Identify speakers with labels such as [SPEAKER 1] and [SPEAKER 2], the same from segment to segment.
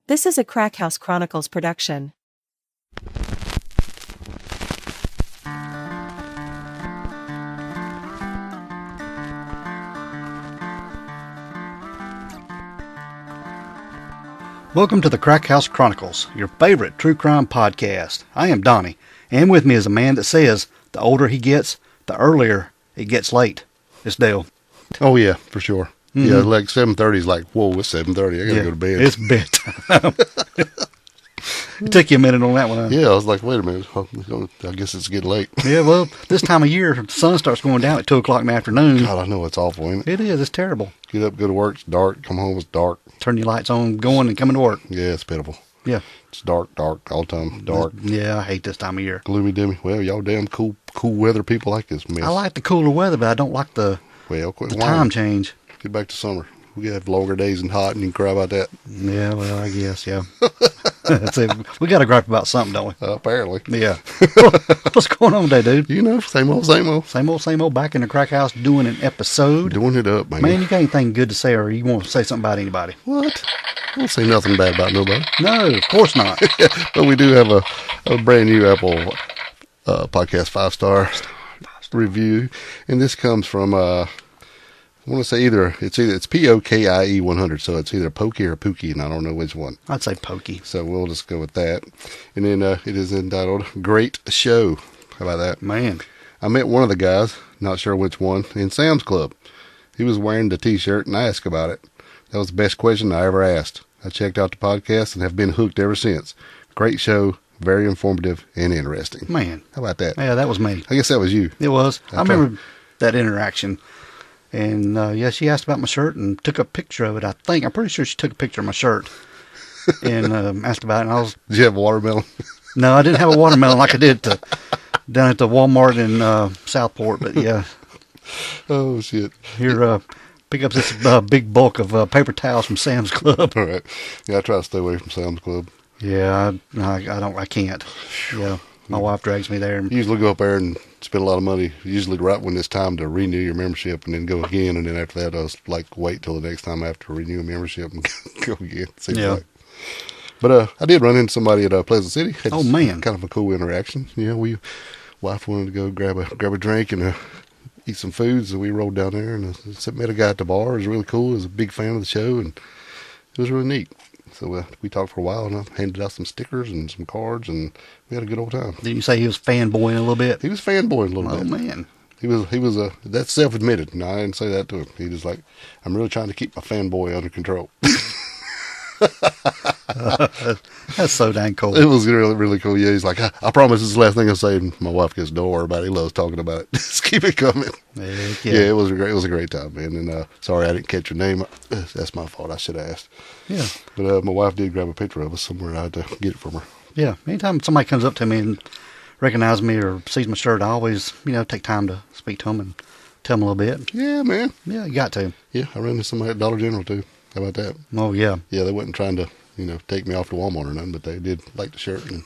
[SPEAKER 1] This is a Crack House Chronicles production.
[SPEAKER 2] Welcome to the Crack House Chronicles, your favorite true crime podcast. I am Donnie, and with me is a man that says the older he gets, the earlier it gets late. It's Dale.
[SPEAKER 3] Oh, yeah, for sure. Mm-hmm. Yeah, like 7:30 is like, whoa, it's 7:30. I got to go to bed.
[SPEAKER 2] It's bedtime. It took you a minute on that one, huh?
[SPEAKER 3] Yeah, I was like, wait a minute. I guess it's getting late.
[SPEAKER 2] Yeah, well, this time of year, the sun starts going down at 2 o'clock in the afternoon.
[SPEAKER 3] God, I know it's awful, ain't it?
[SPEAKER 2] It is. It's terrible.
[SPEAKER 3] Get up, go to work, it's dark. Come home, it's dark.
[SPEAKER 2] Turn your lights on, going and coming to work.
[SPEAKER 3] Yeah, it's pitiful.
[SPEAKER 2] Yeah.
[SPEAKER 3] It's dark all the time. Dark.
[SPEAKER 2] Yeah, I hate this time of year.
[SPEAKER 3] Gloomy, dimmy. Well, y'all damn cool weather people like this mess.
[SPEAKER 2] I like the cooler weather, but I don't like the time change.
[SPEAKER 3] Get back to summer. We got to have longer days and hot, and you can cry about that.
[SPEAKER 2] Yeah, well, I guess, yeah. That's it. We got to gripe about something, don't we?
[SPEAKER 3] Apparently.
[SPEAKER 2] Yeah. What's going on today, dude?
[SPEAKER 3] You know, same old, same old.
[SPEAKER 2] Same old, same old. Back in the Crack House doing an episode.
[SPEAKER 3] Doing it up, man.
[SPEAKER 2] Man, you got anything good to say, or you want to say something about anybody?
[SPEAKER 3] What? I don't say nothing bad about nobody.
[SPEAKER 2] No, of course not.
[SPEAKER 3] But we do have a brand new Apple podcast 5-star review, and this comes from I want to say it's POKIE 100, so it's either Pokey or Pookie, and I don't know which one.
[SPEAKER 2] I'd say Pokey.
[SPEAKER 3] So we'll just go with that. And then it is entitled Great Show. How about that?
[SPEAKER 2] Man.
[SPEAKER 3] I met one of the guys, not sure which one, in Sam's Club. He was wearing the t-shirt, and I asked about it. That was the best question I ever asked. I checked out the podcast and have been hooked ever since. Great show, very informative and interesting.
[SPEAKER 2] Man.
[SPEAKER 3] How about that?
[SPEAKER 2] Yeah, that was me.
[SPEAKER 3] I guess that was you.
[SPEAKER 2] It was. I remember that interaction. And, yeah, she asked about my shirt and took a picture of it, I think. I'm pretty sure she took a picture of my shirt and asked about it. And
[SPEAKER 3] Did you have a watermelon?
[SPEAKER 2] No, I didn't have a watermelon like I did down at the Walmart in Southport, but, yeah.
[SPEAKER 3] Oh, shit.
[SPEAKER 2] Here, pick up this big bulk of paper towels from Sam's Club.
[SPEAKER 3] All right. Yeah, I try to stay away from Sam's Club.
[SPEAKER 2] Yeah, I can't. Yeah. My wife drags me there.
[SPEAKER 3] You usually go up there and spend a lot of money, usually right when it's time to renew your membership, and then go again, and then after that, I was like, wait till the next time I have to renew a membership and go again.
[SPEAKER 2] Yeah.
[SPEAKER 3] Like. But I did run into somebody at Pleasant City.
[SPEAKER 2] Oh, man.
[SPEAKER 3] Kind of a cool interaction. Yeah, wife wanted to go grab a drink and eat some food, so we rolled down there and met a guy at the bar. It was really cool. He was a big fan of the show, and it was really neat. So we talked for a while, and I handed out some stickers and some cards, and we had a good old time.
[SPEAKER 2] Didn't you say he was fanboying a little bit?
[SPEAKER 3] He was fanboying a little bit.
[SPEAKER 2] Oh, man.
[SPEAKER 3] He was that's self-admitted. No, I didn't say that to him. He was like, I'm really trying to keep my fanboy under control.
[SPEAKER 2] That's so dang cool.
[SPEAKER 3] It was really, really cool. Yeah, he's like, I promise this is the last thing I say. And my wife gets, don't worry about it. He loves talking about it. Just keep it coming. Yeah, it was a great time, man. And sorry I didn't catch your name. That's my fault. I should have asked.
[SPEAKER 2] Yeah.
[SPEAKER 3] But my wife did grab a picture of us somewhere. I had to get it from her.
[SPEAKER 2] Yeah. Anytime somebody comes up to me and recognizes me or sees my shirt, I always, take time to speak to them and tell them a little bit.
[SPEAKER 3] Yeah, man.
[SPEAKER 2] Yeah, you got to.
[SPEAKER 3] Yeah, I ran into somebody at Dollar General, too. How about that?
[SPEAKER 2] Oh, yeah.
[SPEAKER 3] Yeah, they wasn't trying to, take me off to Walmart or nothing, but they did like the shirt and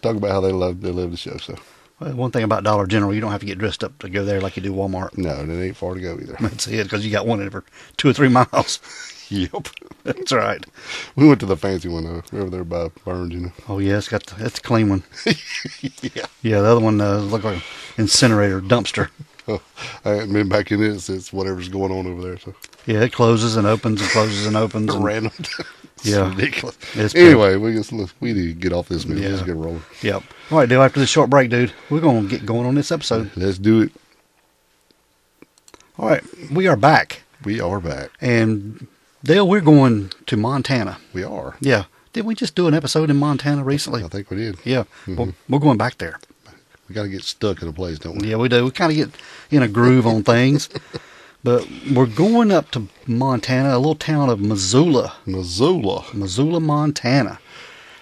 [SPEAKER 3] talk about how they love the show. So,
[SPEAKER 2] well, one thing about Dollar General, you don't have to get dressed up to go there like you do Walmart.
[SPEAKER 3] No, and it ain't far to go either.
[SPEAKER 2] That's it, because you got one every 2 or 3 miles.
[SPEAKER 3] Yep.
[SPEAKER 2] That's right.
[SPEAKER 3] We went to the fancy one, over there by Burns,
[SPEAKER 2] Oh, yeah, it's the clean one.
[SPEAKER 3] Yeah.
[SPEAKER 2] Yeah, the other one looked like an incinerator dumpster.
[SPEAKER 3] Oh, I haven't been back in it since whatever's going on over there. So.
[SPEAKER 2] Yeah, it closes and opens and closes and opens.
[SPEAKER 3] Random.
[SPEAKER 2] Yeah.
[SPEAKER 3] Ridiculous.
[SPEAKER 2] Anyway,
[SPEAKER 3] we need to get off this minute.
[SPEAKER 2] Yeah.
[SPEAKER 3] Let's get rolling.
[SPEAKER 2] Yep. All right, Dale, after this short break, dude, we're going to get going on this episode.
[SPEAKER 3] Let's do it.
[SPEAKER 2] All right, we are back.
[SPEAKER 3] We are back.
[SPEAKER 2] And, Dale, we're going to Montana.
[SPEAKER 3] We are.
[SPEAKER 2] Yeah. Did we just do an episode in Montana recently?
[SPEAKER 3] I think we did.
[SPEAKER 2] Yeah. Mm-hmm. We're going back there.
[SPEAKER 3] We got to get stuck in a place, don't we?
[SPEAKER 2] Yeah, we do. We kind of get in a groove on things. But we're going up to Montana, a little town of Missoula. Missoula, Montana.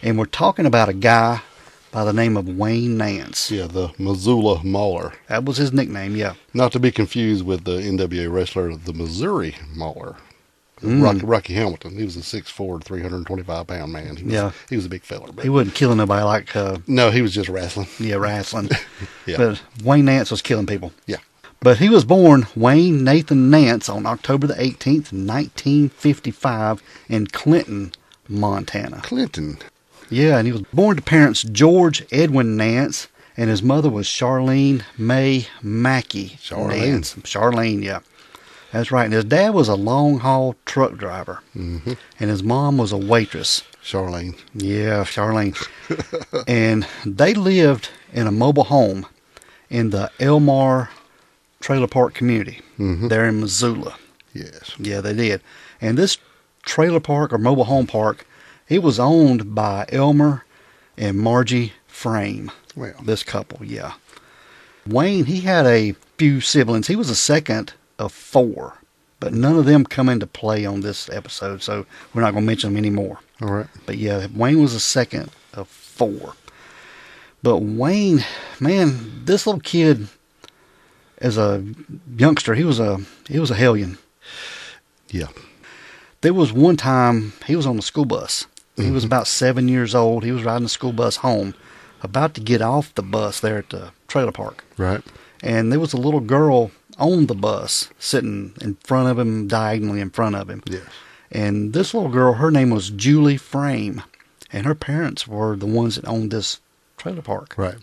[SPEAKER 2] And we're talking about a guy by the name of Wayne Nance.
[SPEAKER 3] Yeah, the Missoula Mauler.
[SPEAKER 2] That was his nickname, yeah.
[SPEAKER 3] Not to be confused with the NWA wrestler, the Missouri Mauler. Rocky Hamilton. He was a 6'4", 325-pound man. He was a big fella.
[SPEAKER 2] He wasn't killing nobody like...
[SPEAKER 3] no, he was just wrestling.
[SPEAKER 2] Yeah, wrestling.
[SPEAKER 3] Yeah.
[SPEAKER 2] But Wayne Nance was killing people.
[SPEAKER 3] Yeah.
[SPEAKER 2] But he was born Wayne Nathan Nance on October the 18th, 1955 in Clinton, Montana.
[SPEAKER 3] Clinton.
[SPEAKER 2] Yeah, and he was born to parents George Edwin Nance, and his mother was Charlene May Mackey Nance. Charlene, yeah. That's right. And his dad was a long-haul truck driver, and his mom was a waitress.
[SPEAKER 3] Charlene.
[SPEAKER 2] Yeah, Charlene. And they lived in a mobile home in the Elmar Trailer Park community there in Missoula.
[SPEAKER 3] Yes.
[SPEAKER 2] Yeah, they did. And this trailer park or mobile home park, it was owned by Elmer and Margie Frame.
[SPEAKER 3] Well,
[SPEAKER 2] This couple, yeah. Wayne, he had a few siblings. He was the second of 4, but none of them come into play on this episode, so we're not going to mention them anymore.
[SPEAKER 3] all right.
[SPEAKER 2] But yeah, Wayne was the second of 4. But Wayne, man, this little kid, as a youngster, he was a hellion.
[SPEAKER 3] Yeah.
[SPEAKER 2] There was one time he was on the school bus. He was about 7 years old. He was riding the school bus home, about to get off the bus there at the trailer park.
[SPEAKER 3] Right.
[SPEAKER 2] And there was a little girl on the bus sitting in front of him, diagonally in front of him.
[SPEAKER 3] Yes.
[SPEAKER 2] And this little girl, her name was Julie Frame, and her parents were the ones that owned this trailer park.
[SPEAKER 3] Right.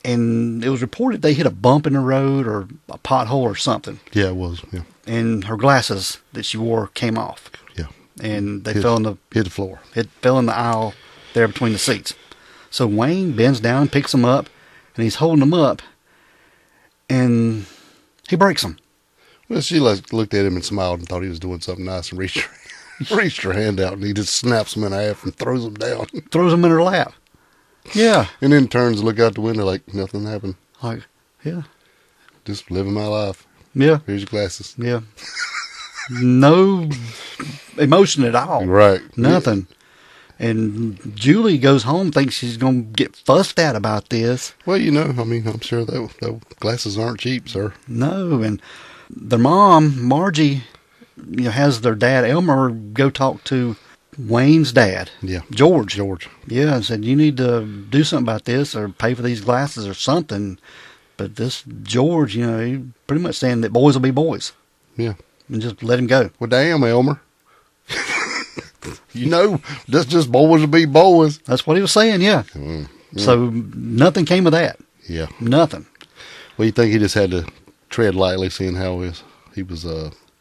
[SPEAKER 2] And it was reported they hit a bump in the road or a pothole or something,
[SPEAKER 3] Yeah, it was. Yeah.
[SPEAKER 2] and her glasses that she wore came off,
[SPEAKER 3] Yeah.
[SPEAKER 2] and they
[SPEAKER 3] Hit the floor.
[SPEAKER 2] it fell in the aisle there between the seats. So Wayne bends down, picks them up, and he's holding them up, and he breaks them.
[SPEAKER 3] Well, she looked at him and smiled and thought he was doing something nice and reached her hand out and he just snaps them in half and throws them down.
[SPEAKER 2] Throws them in her lap. Yeah.
[SPEAKER 3] And then turns to look out the window like nothing happened.
[SPEAKER 2] Like, yeah.
[SPEAKER 3] Just living my life.
[SPEAKER 2] Yeah.
[SPEAKER 3] Here's your glasses.
[SPEAKER 2] Yeah. No emotion at all.
[SPEAKER 3] Right.
[SPEAKER 2] Nothing. And Julie goes home, thinks she's going to get fussed at about this.
[SPEAKER 3] Well, I mean, I'm sure those glasses aren't cheap, sir.
[SPEAKER 2] No. And their mom, Margie, has their dad, Elmer, go talk to Wayne's dad.
[SPEAKER 3] Yeah.
[SPEAKER 2] George.
[SPEAKER 3] George.
[SPEAKER 2] Yeah, and said, you need to do something about this or pay for these glasses or something. But this George, he pretty much saying that boys will be boys.
[SPEAKER 3] Yeah.
[SPEAKER 2] And just let him go.
[SPEAKER 3] Well, damn, Elmer. That's just boys will be boys.
[SPEAKER 2] That's what he was saying, yeah. So nothing came of that.
[SPEAKER 3] Yeah.
[SPEAKER 2] Nothing.
[SPEAKER 3] Well, you think he just had to tread lightly, seeing how he was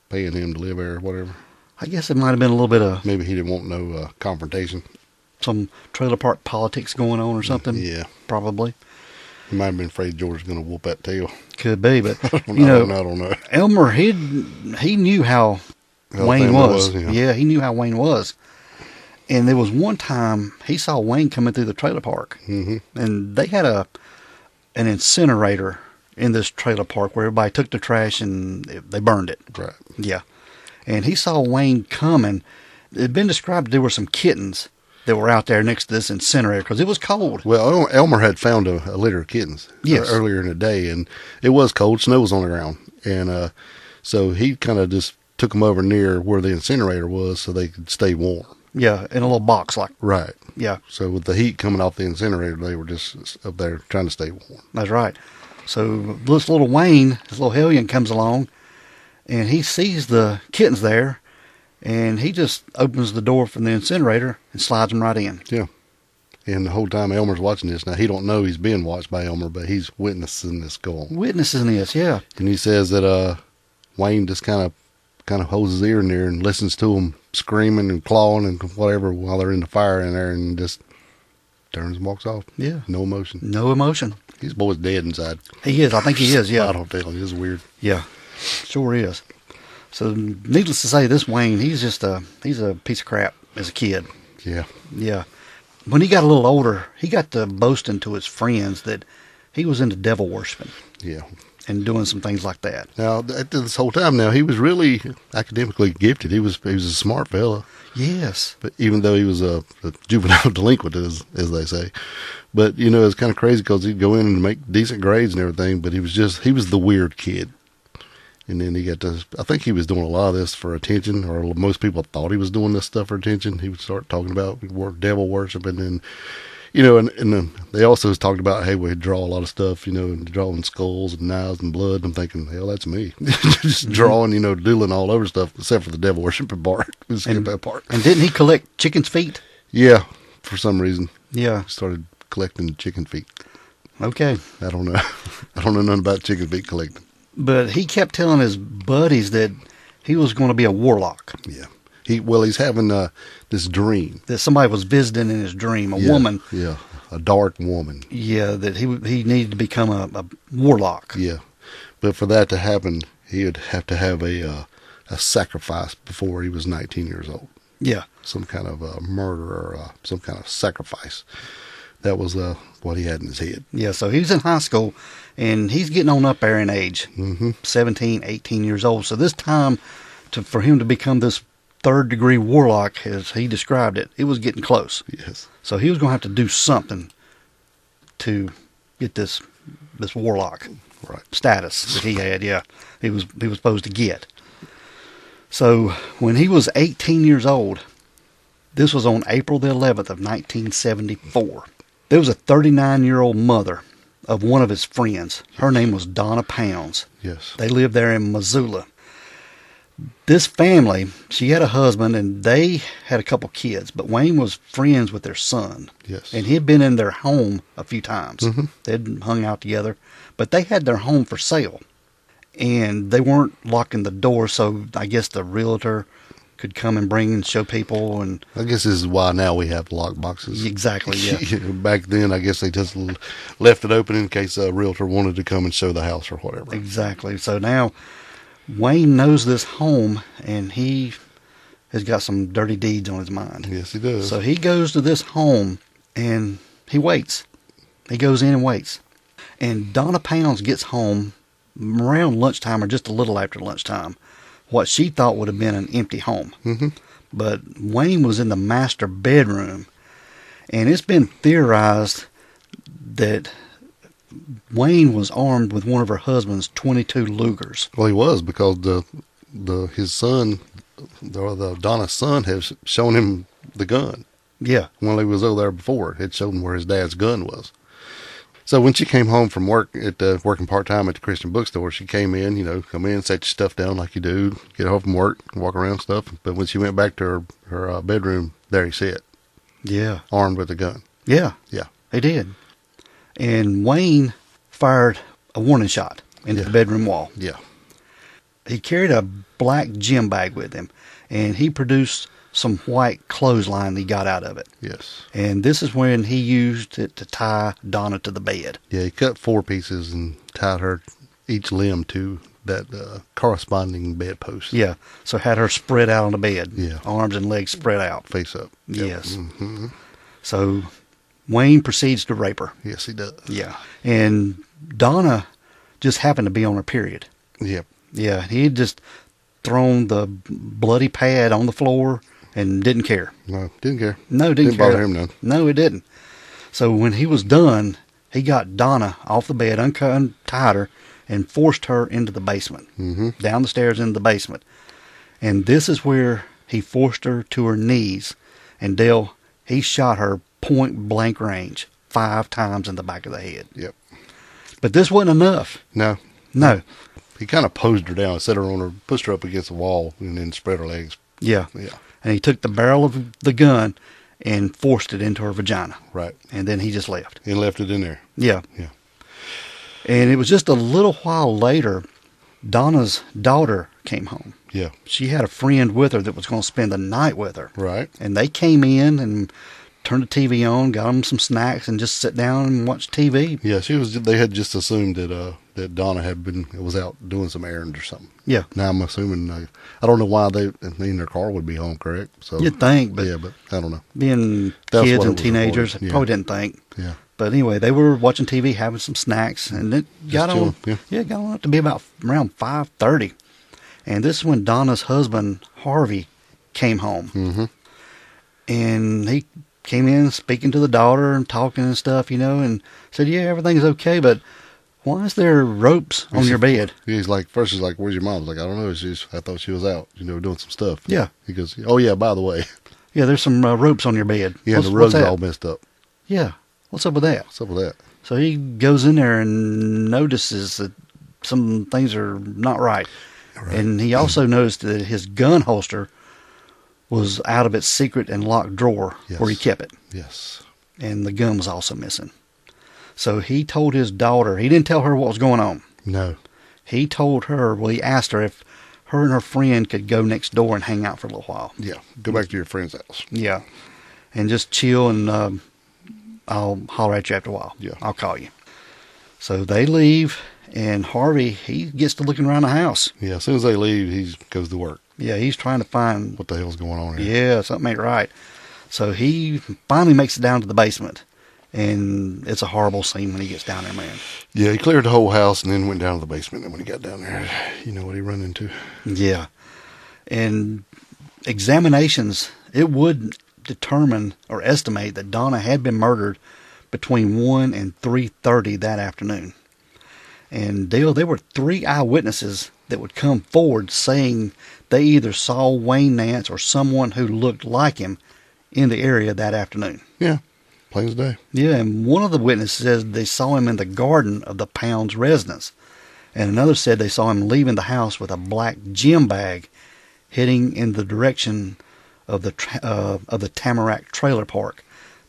[SPEAKER 3] paying him to live there or whatever?
[SPEAKER 2] I guess it might have been a little bit of
[SPEAKER 3] Maybe he didn't want no confrontation.
[SPEAKER 2] some trailer park politics going on or something.
[SPEAKER 3] Yeah.
[SPEAKER 2] Probably.
[SPEAKER 3] He might have been afraid George was going to whoop that tail.
[SPEAKER 2] Could be, but,
[SPEAKER 3] I don't know.
[SPEAKER 2] Elmer, he knew how Wayne was.
[SPEAKER 3] Yeah.
[SPEAKER 2] He knew how Wayne was. And there was one time he saw Wayne coming through the trailer park. Mm-hmm. And they had an incinerator in this trailer park where everybody took the trash and they burned it.
[SPEAKER 3] Right.
[SPEAKER 2] Yeah. And he saw Wayne coming. It had been described there were some kittens that were out there next to this incinerator because it was cold.
[SPEAKER 3] Well, Elmer had found a litter of kittens earlier in the day, and it was cold. Snow was on the ground. And so he kind of just took them over near where the incinerator was so they could stay warm.
[SPEAKER 2] Yeah, in a little box like.
[SPEAKER 3] Right.
[SPEAKER 2] Yeah.
[SPEAKER 3] So with the heat coming off the incinerator, they were just up there trying to stay warm.
[SPEAKER 2] That's right. So this little Wayne, this little hellion comes along, and he sees the kittens there, and he just opens the door from the incinerator and slides them right in.
[SPEAKER 3] Yeah. And the whole time Elmer's watching this. Now, he don't know he's being watched by Elmer, but he's witnessing this go on.
[SPEAKER 2] Witnessing this, yeah.
[SPEAKER 3] And he says that Wayne just kind of holds his ear in there and listens to them screaming and clawing and whatever while they're in the fire in there, and just turns and walks off.
[SPEAKER 2] Yeah.
[SPEAKER 3] No emotion.
[SPEAKER 2] No emotion.
[SPEAKER 3] His boy's dead inside.
[SPEAKER 2] He is. I think he is, yeah.
[SPEAKER 3] I don't tell him. It's weird.
[SPEAKER 2] Yeah. Sure is. So, needless to say, this Wayne, he's a piece of crap as a kid.
[SPEAKER 3] Yeah.
[SPEAKER 2] Yeah. When he got a little older, he got to boasting to his friends that he was into devil worshiping.
[SPEAKER 3] Yeah.
[SPEAKER 2] And doing some things like that.
[SPEAKER 3] Now, this whole time now, he was really academically gifted. He was a smart fella.
[SPEAKER 2] Yes.
[SPEAKER 3] But even though he was a juvenile delinquent, as they say. But, it's kind of crazy because he'd go in and make decent grades and everything, but he was the weird kid. And then I think he was doing a lot of this for attention, or most people thought he was doing this stuff for attention. He would start talking about devil worship, and then and then they also talked about, hey, we draw a lot of stuff, and drawing skulls and knives and blood. And I'm thinking, hell, that's me. Just drawing, doodling all over stuff, except for the devil worshiping part. That part.
[SPEAKER 2] And didn't he collect chicken's feet?
[SPEAKER 3] Yeah, for some reason.
[SPEAKER 2] Yeah.
[SPEAKER 3] Started collecting chicken feet.
[SPEAKER 2] Okay.
[SPEAKER 3] I don't know. I don't know nothing about chicken feet collecting.
[SPEAKER 2] But he kept telling his buddies that he was going to be a warlock.
[SPEAKER 3] Yeah. He's having this dream.
[SPEAKER 2] That somebody was visiting in his dream, a woman.
[SPEAKER 3] Yeah, a dark woman.
[SPEAKER 2] Yeah, that he needed to become a warlock.
[SPEAKER 3] Yeah. But for that to happen, he would have to have a sacrifice before he was 19 years old.
[SPEAKER 2] Yeah.
[SPEAKER 3] Some kind of murder or some kind of sacrifice. That was what he had in his head.
[SPEAKER 2] Yeah, so he was in high school, and he's getting on up there in age, 17, 18 years old. So this time, for him to become this third-degree warlock, as he described it, it was getting close.
[SPEAKER 3] Yes.
[SPEAKER 2] So he was going to have to do something to get this warlock status that he had. Yeah, he was supposed to get. So when he was 18 years old, this was on April the 11th of 1974. There was a 39-year-old mother of one of his friends. Her name was Donna Pounds.
[SPEAKER 3] Yes.
[SPEAKER 2] They lived there in Missoula. This family, she had a husband, and they had a couple kids, but Wayne was friends with their son.
[SPEAKER 3] Yes.
[SPEAKER 2] And he had been in their home a few times. They'd hung out together, but they had their home for sale. And they weren't locking the door, so I guess the realtor could come and bring and show people. And
[SPEAKER 3] I guess this is why now we have lock boxes.
[SPEAKER 2] Exactly, yeah.
[SPEAKER 3] Back then, I guess they just left it open in case a realtor wanted to come and show the house or whatever.
[SPEAKER 2] Exactly. So now Wayne knows this home, and he has got some dirty deeds on his mind.
[SPEAKER 3] Yes, he does.
[SPEAKER 2] So he goes to this home, and he waits. He goes in and waits. And Donna Pounds gets home around lunchtime or just a little after lunchtime, what she thought would have been an empty home. But Wayne was in the master bedroom, and it's been theorized that Wayne was armed with one of her husband's 22 Lugers.
[SPEAKER 3] Well, he was, because his son, the Donna's son, has shown him the gun.
[SPEAKER 2] Yeah.
[SPEAKER 3] When he was over there before, it showed him where his dad's gun was. So when she came home from work, working part-time at the Christian bookstore, she came in, come in, set your stuff down like you do, get home from work, walk around and stuff. But when she went back to her bedroom, there he sat.
[SPEAKER 2] Yeah.
[SPEAKER 3] Armed with a gun.
[SPEAKER 2] Yeah.
[SPEAKER 3] Yeah.
[SPEAKER 2] He did. And Wayne fired a warning shot into the bedroom wall.
[SPEAKER 3] Yeah.
[SPEAKER 2] He carried a black gym bag with him, and he produced some white clothesline he got out of it.
[SPEAKER 3] Yes.
[SPEAKER 2] And this is when he used it to tie Donna to the bed.
[SPEAKER 3] Yeah, he cut 4 pieces and tied her each limb to that corresponding bedpost.
[SPEAKER 2] Yeah, so had her spread out on the bed.
[SPEAKER 3] Yeah.
[SPEAKER 2] Arms and legs spread out.
[SPEAKER 3] Face up. Yep.
[SPEAKER 2] Yes. So Wayne proceeds to rape her.
[SPEAKER 3] Yes, he does.
[SPEAKER 2] Yeah. And Donna just happened to be on her period.
[SPEAKER 3] Yep.
[SPEAKER 2] Yeah, he had just thrown the bloody pad on the floor and didn't care.
[SPEAKER 3] No, didn't care.
[SPEAKER 2] No, didn't care.
[SPEAKER 3] Bother him none.
[SPEAKER 2] No, it didn't. So when he was done, he got Donna off the bed, untied her, and forced her into the basement. Down the stairs into the basement. And this is where he forced her to her knees. And Dale, he shot her point blank range 5 times in the back of the head.
[SPEAKER 3] Yep.
[SPEAKER 2] But this wasn't enough.
[SPEAKER 3] No.
[SPEAKER 2] No.
[SPEAKER 3] He kind of posed her down, set her on her, pushed her up against the wall, and then spread her legs.
[SPEAKER 2] Yeah.
[SPEAKER 3] Yeah.
[SPEAKER 2] And he took the barrel of the gun and forced it into her vagina.
[SPEAKER 3] Right.
[SPEAKER 2] And then he just left.
[SPEAKER 3] And left it in there.
[SPEAKER 2] Yeah.
[SPEAKER 3] Yeah.
[SPEAKER 2] And it was just a little while later, Donna's daughter came home.
[SPEAKER 3] Yeah.
[SPEAKER 2] She had a friend with her that was going to spend the night with her.
[SPEAKER 3] Right.
[SPEAKER 2] And they came in and turned the TV on, got them some snacks, and just sat down and watched TV.
[SPEAKER 3] Yeah, they had just assumed that Donna was out doing some errands or something.
[SPEAKER 2] Yeah.
[SPEAKER 3] Now I'm assuming, I don't know why they in their car would be home, correct? So
[SPEAKER 2] You'd think, but
[SPEAKER 3] yeah, but I don't know.
[SPEAKER 2] Being
[SPEAKER 3] That's
[SPEAKER 2] kids
[SPEAKER 3] what it
[SPEAKER 2] and
[SPEAKER 3] was
[SPEAKER 2] teenagers,
[SPEAKER 3] reported. Yeah.
[SPEAKER 2] probably didn't think.
[SPEAKER 3] Yeah.
[SPEAKER 2] But anyway, they were watching TV, having some snacks, and it got on.
[SPEAKER 3] Yeah.
[SPEAKER 2] Got on up to be about around 5:30, and this is when Donna's husband Harvey came home, and he came in speaking to the daughter and talking and stuff, and said, "Yeah, everything's okay, but why is there ropes on your bed?"
[SPEAKER 3] He's like, first he's like, "Where's your mom?" I was like, "I don't know. I thought she was out, doing some stuff."
[SPEAKER 2] Yeah.
[SPEAKER 3] He goes, "Oh yeah, by the way."
[SPEAKER 2] Yeah, there's some ropes on your bed.
[SPEAKER 3] Yeah,
[SPEAKER 2] What's
[SPEAKER 3] the rugs
[SPEAKER 2] that?
[SPEAKER 3] are all messed up.
[SPEAKER 2] Yeah. What's up with that?
[SPEAKER 3] What's up with that?
[SPEAKER 2] So he goes in there and notices that some things are not right. And he also noticed that his gun holster was out of its secret and locked drawer where he kept it.
[SPEAKER 3] Yes.
[SPEAKER 2] And the gun was also missing. So he told his daughter, he didn't tell her what was going on.
[SPEAKER 3] No.
[SPEAKER 2] He told her, well, he asked her if her and her friend could go next door and hang out for a little while.
[SPEAKER 3] Yeah. Go back to your friend's house.
[SPEAKER 2] Yeah. And just chill, and I'll holler at you after a while.
[SPEAKER 3] Yeah.
[SPEAKER 2] I'll call you. So they leave, and Harvey, he gets to looking around the house.
[SPEAKER 3] Yeah. As soon as they leave, he goes to work.
[SPEAKER 2] Yeah, he's trying to find...
[SPEAKER 3] What the hell's going on here?
[SPEAKER 2] Yeah, something ain't right. So he finally makes it down to the basement. And it's a horrible scene when he gets down there, man.
[SPEAKER 3] Yeah, he cleared the whole house and then went down to the basement. And when he got down there, you know what he run into.
[SPEAKER 2] Yeah. And examinations, it would determine or estimate that Donna had been murdered between 1 and 3:30 that afternoon. And Dale, there were 3 eyewitnesses that would come forward saying they either saw Wayne Nance or someone who looked like him in the area that afternoon.
[SPEAKER 3] Yeah, plain as day.
[SPEAKER 2] Yeah, and one of the witnesses said they saw him in the garden of the Pound's residence. And another said they saw him leaving the house with a black gym bag heading in the direction of the Tamarack trailer park,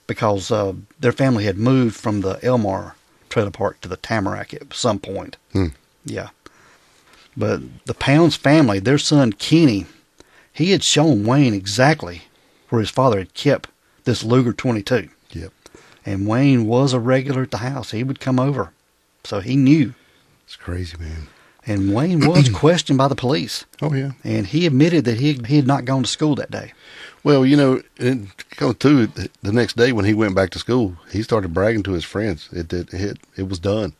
[SPEAKER 2] because their family had moved from the Elmar trailer park to the Tamarack at some point. Yeah. But the Pounds family, their son Kenny, he had shown Wayne exactly where his father had kept this Luger 22.
[SPEAKER 3] Yep.
[SPEAKER 2] And Wayne was a regular at the house. He would come over. So he knew.
[SPEAKER 3] It's crazy, man.
[SPEAKER 2] And Wayne was questioned by the police.
[SPEAKER 3] Oh, yeah.
[SPEAKER 2] And he admitted that he had not gone to school that day.
[SPEAKER 3] Well, you know, the next day when he went back to school, he started bragging to his friends. It was done.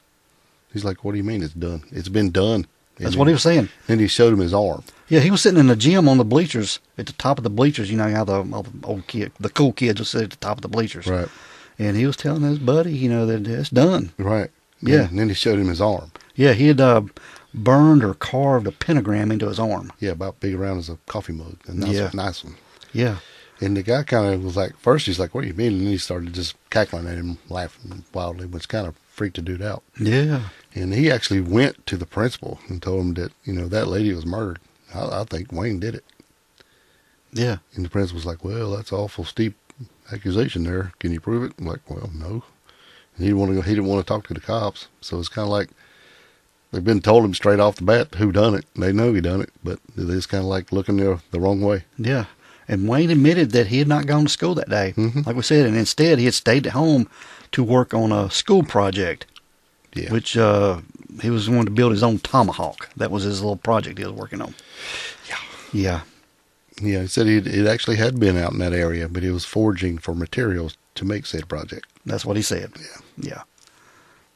[SPEAKER 3] He's like, what do you mean it's done? It's been done.
[SPEAKER 2] That's what he was saying.
[SPEAKER 3] Then he showed him his arm.
[SPEAKER 2] Yeah, he was sitting in the gym on the bleachers, at the top of the bleachers. You know how the cool kids will sit at the top of the bleachers.
[SPEAKER 3] Right.
[SPEAKER 2] And he was telling his buddy, you know, that it's done.
[SPEAKER 3] Right.
[SPEAKER 2] Yeah.
[SPEAKER 3] And then he showed him his arm.
[SPEAKER 2] Yeah, he had burned or carved a pentagram into his arm.
[SPEAKER 3] Yeah, about big around as a coffee mug. A nice one.
[SPEAKER 2] Yeah.
[SPEAKER 3] And the guy kind of was like, first he's like, what do you mean? And then he started just cackling at him, laughing wildly, which kind of freaked the dude out.
[SPEAKER 2] Yeah.
[SPEAKER 3] And he actually went to the principal and told him that, you know, that lady was murdered. I think Wayne did it.
[SPEAKER 2] Yeah.
[SPEAKER 3] And the principal's like, well, that's an awful steep accusation there. Can you prove it? I'm like, well, no. And he didn't want to talk to the cops. So it's kind of like they've been told him straight off the bat who done it. They know he done it, but they just kind of like looking the wrong way.
[SPEAKER 2] Yeah. And Wayne admitted that he had not gone to school that day, like we said, and instead he had stayed at home to work on a school project, which he was going to build his own tomahawk. That was his little project he was working on. Yeah.
[SPEAKER 3] Yeah, he said it actually had been out in that area, but he was foraging for materials to make said project.
[SPEAKER 2] That's what he said. Yeah.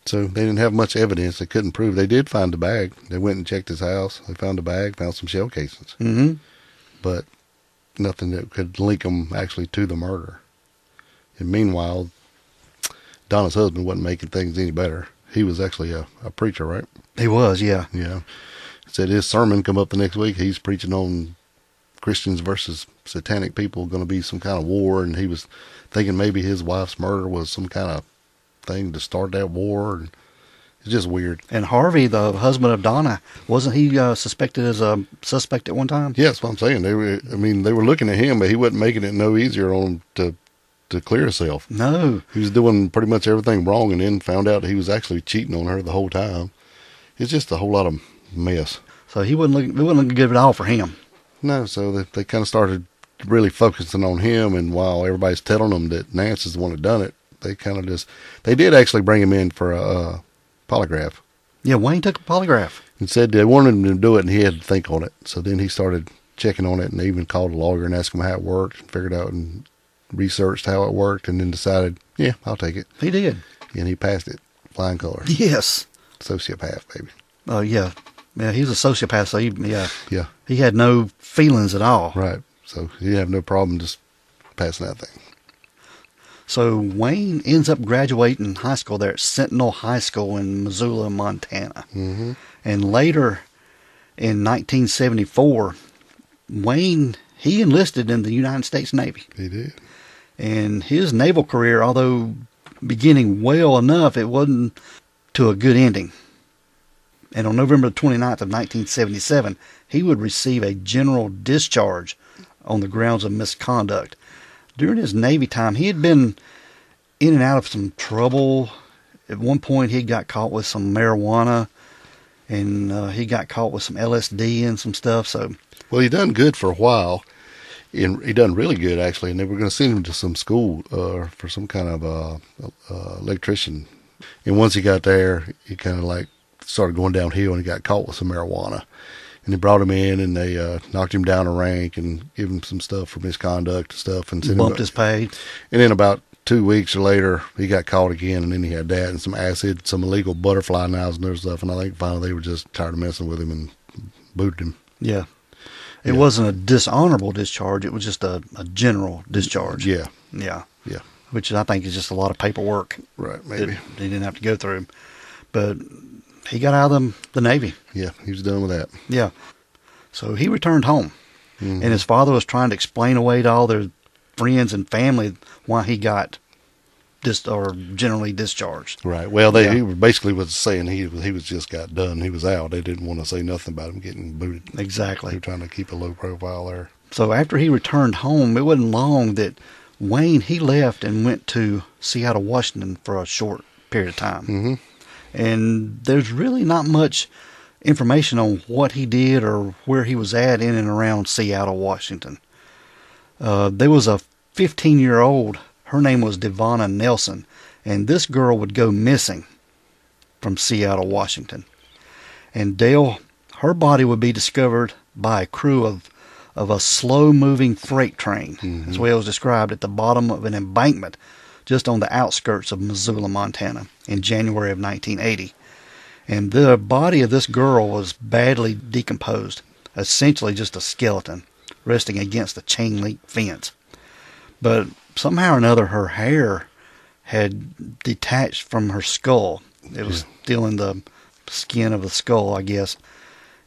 [SPEAKER 3] So they didn't have much evidence. They couldn't prove. They did find the bag. They went and checked his house. They found the bag, found some shell casings.
[SPEAKER 2] Mm-hmm.
[SPEAKER 3] But nothing that could link them actually to the murder. And meanwhile, Donna's husband wasn't making things any better. He was actually a preacher, right?
[SPEAKER 2] He was, yeah.
[SPEAKER 3] Yeah. Said his sermon come up the next week. He's preaching on Christians versus satanic people, going to be some kind of war, and he was thinking maybe his wife's murder was some kind of thing to start that war. And it's just weird. And
[SPEAKER 2] Harvey, the husband of Donna, wasn't he suspected as a suspect at one time?
[SPEAKER 3] Yeah, that's what I'm saying. They were looking at him, but he wasn't making it no easier on him to clear himself.
[SPEAKER 2] No.
[SPEAKER 3] He was doing pretty much everything wrong, and then found out he was actually cheating on her the whole time. It's just a whole lot of mess.
[SPEAKER 2] So it wasn't looking good at all for him.
[SPEAKER 3] No, so they kind of started really focusing on him, and while everybody's telling them that Nance is the one that done it, they did actually bring him in for a polygraph.
[SPEAKER 2] Yeah, Wayne took a polygraph.
[SPEAKER 3] And said they wanted him to do it, and he had to think on it. So then he started checking on it, and even called a lawyer and asked him how it worked, and figured out and researched how it worked, and then decided, yeah, I'll take it.
[SPEAKER 2] He did.
[SPEAKER 3] And he passed it. Flying colors.
[SPEAKER 2] Yes.
[SPEAKER 3] Sociopath, baby.
[SPEAKER 2] Oh, yeah. Yeah, he was a sociopath, so he
[SPEAKER 3] Yeah.
[SPEAKER 2] had no feelings at all.
[SPEAKER 3] Right. So he didn't have no problem just passing that thing.
[SPEAKER 2] So Wayne ends up graduating high school there at Sentinel High School in Missoula, Montana.
[SPEAKER 3] Mm-hmm.
[SPEAKER 2] And later, in 1974, Wayne, he enlisted in the United States Navy.
[SPEAKER 3] He did.
[SPEAKER 2] And his naval career, although beginning well enough, it wasn't to a good ending. And on November 29th of 1977, he would receive a general discharge on the grounds of misconduct. During his Navy time, he had been in and out of some trouble. At one point, he got caught with some marijuana, and he got caught with some LSD and some stuff. So,
[SPEAKER 3] well, he done good for a while. And he done really good, actually. And they were going to send him to some school for some kind of electrician. And once he got there, he kind of like started going downhill, and he got caught with some marijuana. And they brought him in, and they knocked him down a rank and gave him some stuff for misconduct and stuff. And
[SPEAKER 2] bumped his pay.
[SPEAKER 3] And then about 2 weeks later, he got caught again, and then he had that and some acid, some illegal butterfly knives and other stuff. And I think finally they were just tired of messing with him and booted him.
[SPEAKER 2] Yeah. It wasn't a dishonorable discharge. It was just a general discharge.
[SPEAKER 3] Yeah.
[SPEAKER 2] Yeah.
[SPEAKER 3] Yeah.
[SPEAKER 2] Which I think is just a lot of paperwork.
[SPEAKER 3] Right, maybe.
[SPEAKER 2] He didn't have to go through. But he got out of the Navy.
[SPEAKER 3] Yeah, he was done with that.
[SPEAKER 2] Yeah. So he returned home. Mm-hmm. And his father was trying to explain away to all their friends and family why he got generally discharged.
[SPEAKER 3] Right. Well, he basically was saying he was just got done. He was out. They didn't want to say nothing about him getting booted.
[SPEAKER 2] Exactly.
[SPEAKER 3] They were trying to keep a low profile there.
[SPEAKER 2] So after he returned home, it wasn't long that Wayne, he left and went to Seattle, Washington for a short period of time.
[SPEAKER 3] Mm-hmm.
[SPEAKER 2] And there's really not much information on what he did or where he was at in and around Seattle, Washington. There was a 15-year-old. Her name was Devonna Nelson, and this girl would go missing from Seattle, Washington. And Dale, her body would be discovered by a crew of a slow-moving freight train,
[SPEAKER 3] mm-hmm.
[SPEAKER 2] as well as described, at the bottom of an embankment just on the outskirts of Missoula, Montana, in January of 1980. And the body of this girl was badly decomposed, essentially just a skeleton resting against a chain-link fence. But somehow or another, her hair had detached from her skull. It was still in the skin of the skull, I guess.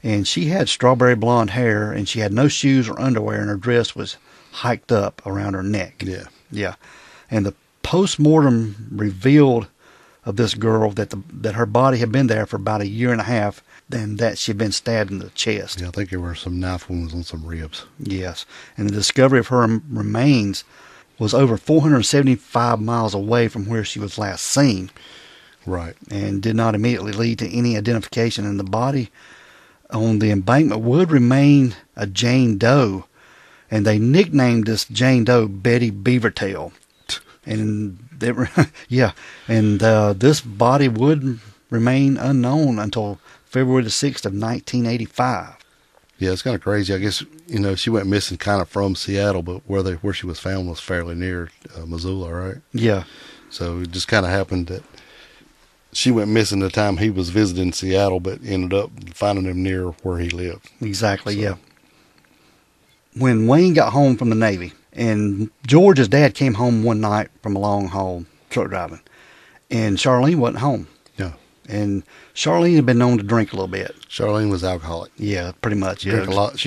[SPEAKER 2] And she had strawberry blonde hair, and she had no shoes or underwear, and her dress was hiked up around her neck.
[SPEAKER 3] Yeah.
[SPEAKER 2] Yeah. And the post-mortem revealed of this girl that her body had been there for about 1.5 years, and that she had been stabbed in the chest.
[SPEAKER 3] Yeah, I think there were some knife wounds on some ribs.
[SPEAKER 2] Yes. And the discovery of her remains was over 475 miles away from where she was last seen.
[SPEAKER 3] Right.
[SPEAKER 2] And did not immediately lead to any identification. And the body on the embankment would remain a Jane Doe. And they nicknamed this Jane Doe Betty Beavertail. And this body would remain unknown until February the 6th of 1985.
[SPEAKER 3] Yeah, it's kind of crazy. I guess, she went missing kind of from Seattle, but where she was found was fairly near Missoula, right?
[SPEAKER 2] Yeah.
[SPEAKER 3] So it just kind of happened that she went missing the time he was visiting Seattle, but ended up finding him near where he lived.
[SPEAKER 2] Exactly, so. Yeah. When Wayne got home from the Navy, and George's dad came home one night from a long haul truck driving, and Charlene wasn't home.
[SPEAKER 3] Yeah.
[SPEAKER 2] And Charlene had been known to drink a little bit.
[SPEAKER 3] Charlene was alcoholic.
[SPEAKER 2] Yeah, pretty much.
[SPEAKER 3] She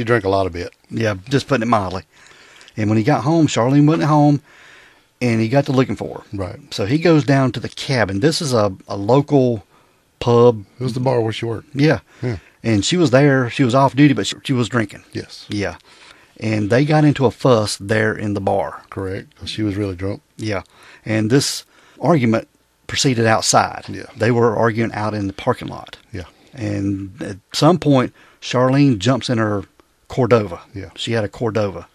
[SPEAKER 3] drank a lot of it.
[SPEAKER 2] Yeah, just putting it mildly. And when he got home, Charlene wasn't home, and he got to looking for her.
[SPEAKER 3] Right.
[SPEAKER 2] So he goes down to the cabin. This is a local pub.
[SPEAKER 3] It was the bar where she worked.
[SPEAKER 2] Yeah. And she was there. She was off duty, but she was drinking.
[SPEAKER 3] Yes.
[SPEAKER 2] Yeah. And they got into a fuss there in the bar.
[SPEAKER 3] Correct. She was really drunk.
[SPEAKER 2] Yeah. And this argument proceeded outside.
[SPEAKER 3] Yeah.
[SPEAKER 2] They were arguing out in the parking lot.
[SPEAKER 3] Yeah.
[SPEAKER 2] And at some point, Charlene jumps in her Cordova.
[SPEAKER 3] Yeah.
[SPEAKER 2] She had a Cordova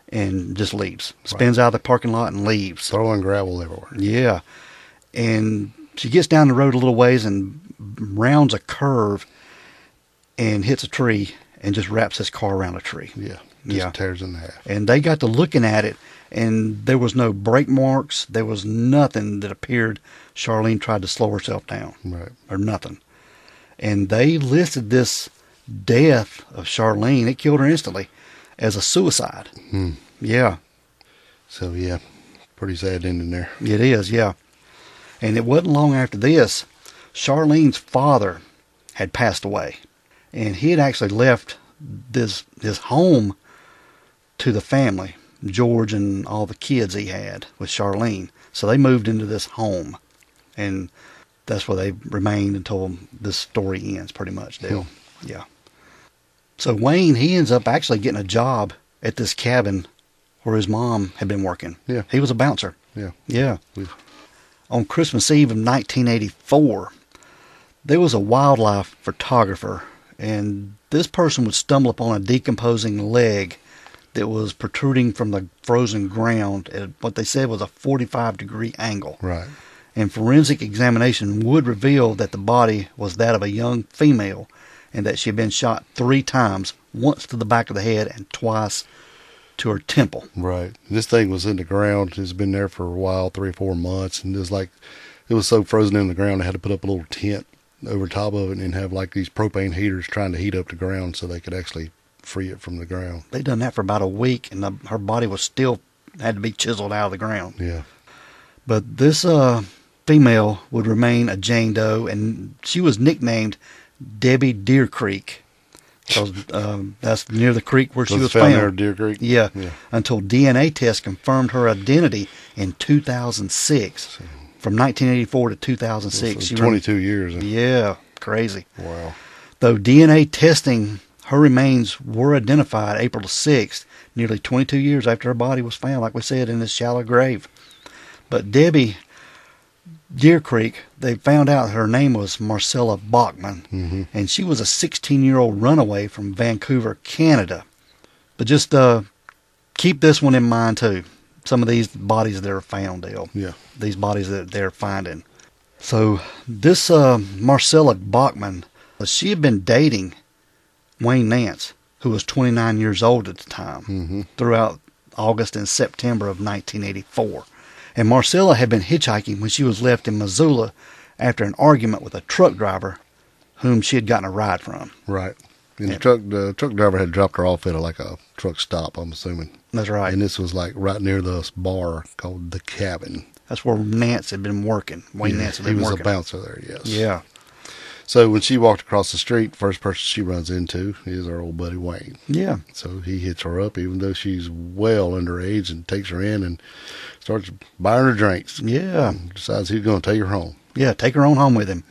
[SPEAKER 2] and just leaves. Spins out of the parking lot and leaves.
[SPEAKER 3] Throwing gravel everywhere.
[SPEAKER 2] Yeah. And she gets down the road a little ways and rounds a curve and hits a tree and just wraps his car around a tree.
[SPEAKER 3] Yeah. Just tears it in half.
[SPEAKER 2] And they got to looking at it, and there was no brake marks. There was nothing that appeared Charlene tried to slow herself down.
[SPEAKER 3] Right.
[SPEAKER 2] Or nothing. And they listed this death of Charlene, it killed her instantly, as a suicide. Yeah.
[SPEAKER 3] So, yeah, pretty sad ending there.
[SPEAKER 2] It is, yeah. And it wasn't long after this, Charlene's father had passed away. And he had actually left his home to the family. George and all the kids he had with Charlene. So they moved into this home, and that's where they remained until this story ends, pretty much, Dale. Yeah. So Wayne, he ends up actually getting a job at this cabin where his mom had been working.
[SPEAKER 3] Yeah.
[SPEAKER 2] He was a bouncer.
[SPEAKER 3] Yeah.
[SPEAKER 2] Yeah. On Christmas Eve of 1984, there was a wildlife photographer, and this person would stumble upon a decomposing leg that was protruding from the frozen ground at what they said was a 45-degree angle.
[SPEAKER 3] Right.
[SPEAKER 2] And forensic examination would reveal that the body was that of a young female and that she had been shot 3 times, once to the back of the head and twice to her temple.
[SPEAKER 3] Right. This thing was in the ground. It's been there for a while, 3 or 4 months, and it was so frozen in the ground they had to put up a little tent over top of it and have like these propane heaters trying to heat up the ground so they could actually free it from the ground.
[SPEAKER 2] They'd done that for about a week, and her body was still had to be chiseled out of the ground.
[SPEAKER 3] Yeah.
[SPEAKER 2] But this female would remain a Jane Doe, and she was nicknamed Debbie Deer Creek, because that's near the creek where she was found.
[SPEAKER 3] Near Deer Creek?
[SPEAKER 2] Yeah, until DNA tests confirmed her identity in 2006. From 1984 to 2006.
[SPEAKER 3] So 22 years.
[SPEAKER 2] Yeah, crazy.
[SPEAKER 3] Wow.
[SPEAKER 2] Though DNA testing, her remains were identified April the 6th, nearly 22 years after her body was found, like we said, in this shallow grave. But Debbie Deer Creek, they found out her name was Marcella Bachman, and she was a 16-year-old runaway from Vancouver, Canada. But just keep this one in mind, too. Some of these bodies that are found, Dale.
[SPEAKER 3] Yeah.
[SPEAKER 2] These bodies that they're finding. So this Marcella Bachman, she had been dating Wayne Nance, who was 29 years old at the time, throughout August and September of 1984. And Marcella had been hitchhiking when she was left in Missoula after an argument with a truck driver whom she had gotten a ride from.
[SPEAKER 3] Right. And the truck driver had dropped her off at a truck stop, I'm assuming.
[SPEAKER 2] That's right.
[SPEAKER 3] And this was like right near this bar called The Cabin.
[SPEAKER 2] That's where Nance had been working. Wayne Nance had been working.
[SPEAKER 3] He was a bouncer there, yes.
[SPEAKER 2] Yeah.
[SPEAKER 3] So when she walked across the street, first person she runs into is our old buddy Wayne.
[SPEAKER 2] Yeah.
[SPEAKER 3] So he hits her up, even though she's well underage, and takes her in and starts buying her drinks.
[SPEAKER 2] Yeah.
[SPEAKER 3] And decides he's going to take her home.
[SPEAKER 2] Yeah, take her on home with him.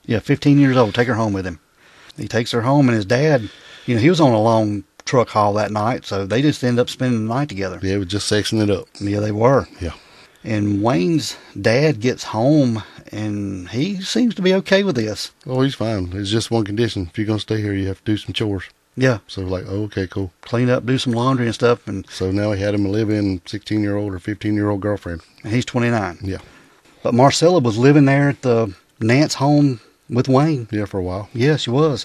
[SPEAKER 2] Yeah, 15 years old, take her home with him. He takes her home, and his dad, he was on a long truck haul that night, so they just ended up spending the night together.
[SPEAKER 3] Yeah, it was just sexing it up.
[SPEAKER 2] Yeah, they were.
[SPEAKER 3] Yeah.
[SPEAKER 2] And Wayne's dad gets home, and he seems to be okay with this.
[SPEAKER 3] Oh, he's fine. It's just one condition. If you're going to stay here, you have to do some chores.
[SPEAKER 2] Yeah.
[SPEAKER 3] So like, oh, okay, cool.
[SPEAKER 2] Clean up, do some laundry and stuff. And
[SPEAKER 3] so now he had him a live-in 16-year-old or 15-year-old girlfriend.
[SPEAKER 2] And he's 29.
[SPEAKER 3] Yeah.
[SPEAKER 2] But Marcella was living there at the Nance home with Wayne.
[SPEAKER 3] Yeah, for a while.
[SPEAKER 2] Yeah, she was.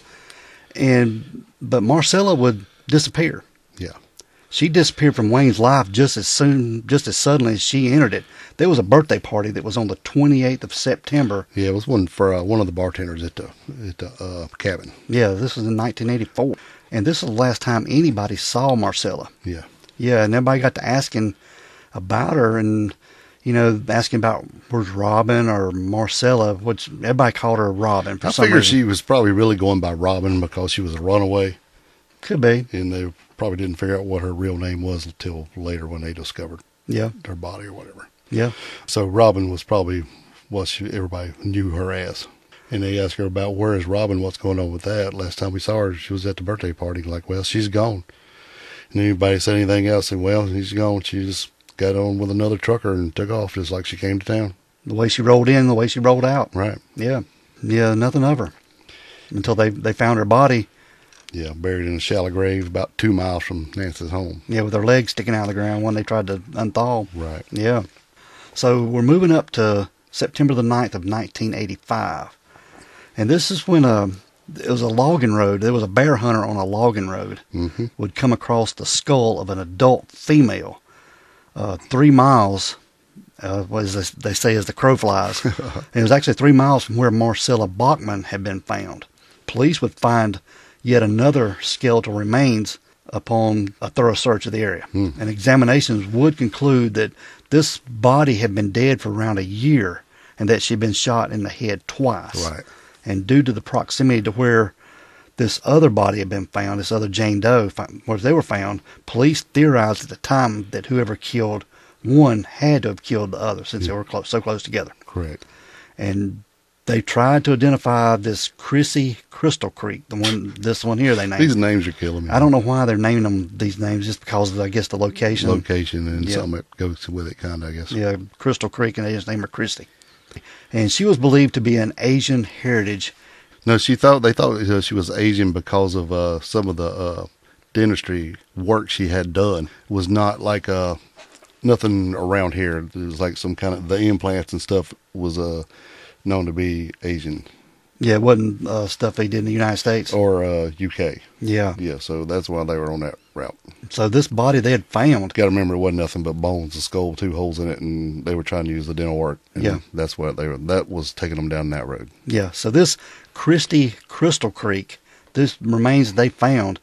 [SPEAKER 2] But Marcella would disappear.
[SPEAKER 3] Yeah.
[SPEAKER 2] She disappeared from Wayne's life just as suddenly as she entered it. There was a birthday party that was on the 28th of September.
[SPEAKER 3] Yeah, it was one for one of the bartenders at the cabin.
[SPEAKER 2] Yeah, this was in 1984. And this is the last time anybody saw Marcella.
[SPEAKER 3] Yeah.
[SPEAKER 2] Yeah, and everybody got to asking about her and, asking about where's Robin or Marcella, which everybody called her Robin for some reason.
[SPEAKER 3] I figured she was probably really going by Robin because she was a runaway.
[SPEAKER 2] Could be.
[SPEAKER 3] And they probably didn't figure out what her real name was until later when they discovered her body or whatever.
[SPEAKER 2] Yeah.
[SPEAKER 3] So Robin was probably what everybody knew her as. And they asked her about, where is Robin? What's going on with that? Last time we saw her, she was at the birthday party. Like, well, she's gone. And anybody said anything else, said, well, she's gone. She just got on with another trucker and took off just like she came to town.
[SPEAKER 2] The way she rolled in, the way she rolled out.
[SPEAKER 3] Right.
[SPEAKER 2] Yeah. Yeah, nothing of her. Until they found her body.
[SPEAKER 3] Yeah, buried in a shallow grave about 2 miles from Nance's home.
[SPEAKER 2] Yeah, with her legs sticking out of the ground when they tried to unthaw.
[SPEAKER 3] Right.
[SPEAKER 2] Yeah. So we're moving up to September the 9th of 1985. And this is when it was a logging road. There was a bear hunter on a logging road. Would come across the skull of an adult female 3 miles, as they say as the crow flies. And it was actually 3 miles from where Marcella Bachman had been found. Police would find yet another skeletal remains upon a thorough search of the area. And examinations would conclude that this body had been dead for around a year and that she'd been shot in the head twice.
[SPEAKER 3] Right.
[SPEAKER 2] And due to the proximity to where this other body had been found, this other Jane Doe, where they were found, police theorized at the time that whoever killed one had to have killed the other since they were so close together.
[SPEAKER 3] Correct.
[SPEAKER 2] And they tried to identify this Chrissy Crystal Creek, this one here they named.
[SPEAKER 3] These names are killing me.
[SPEAKER 2] I don't know why they're naming them these names, just because of, I guess, the location.
[SPEAKER 3] Location and something that goes with it, kind of, I guess.
[SPEAKER 2] Yeah, Crystal Creek, and they just named her Christy. And she was believed to be an Asian heritage.
[SPEAKER 3] No, they thought she was Asian because of some of the dentistry work she had done. Was not like nothing around here. It was like some kind of, the implants and stuff was known to be Asian.
[SPEAKER 2] Yeah, it wasn't stuff they did in the United States.
[SPEAKER 3] Or UK.
[SPEAKER 2] Yeah.
[SPEAKER 3] Yeah, so that's why they were on that route.
[SPEAKER 2] So this body they had found.
[SPEAKER 3] Got to remember, it wasn't nothing but bones, a skull, 2 holes in it, and they were trying to use the dental work. And
[SPEAKER 2] yeah.
[SPEAKER 3] That's what that was taking them down that road.
[SPEAKER 2] Yeah, so this Christy Crystal Creek, this remains they found,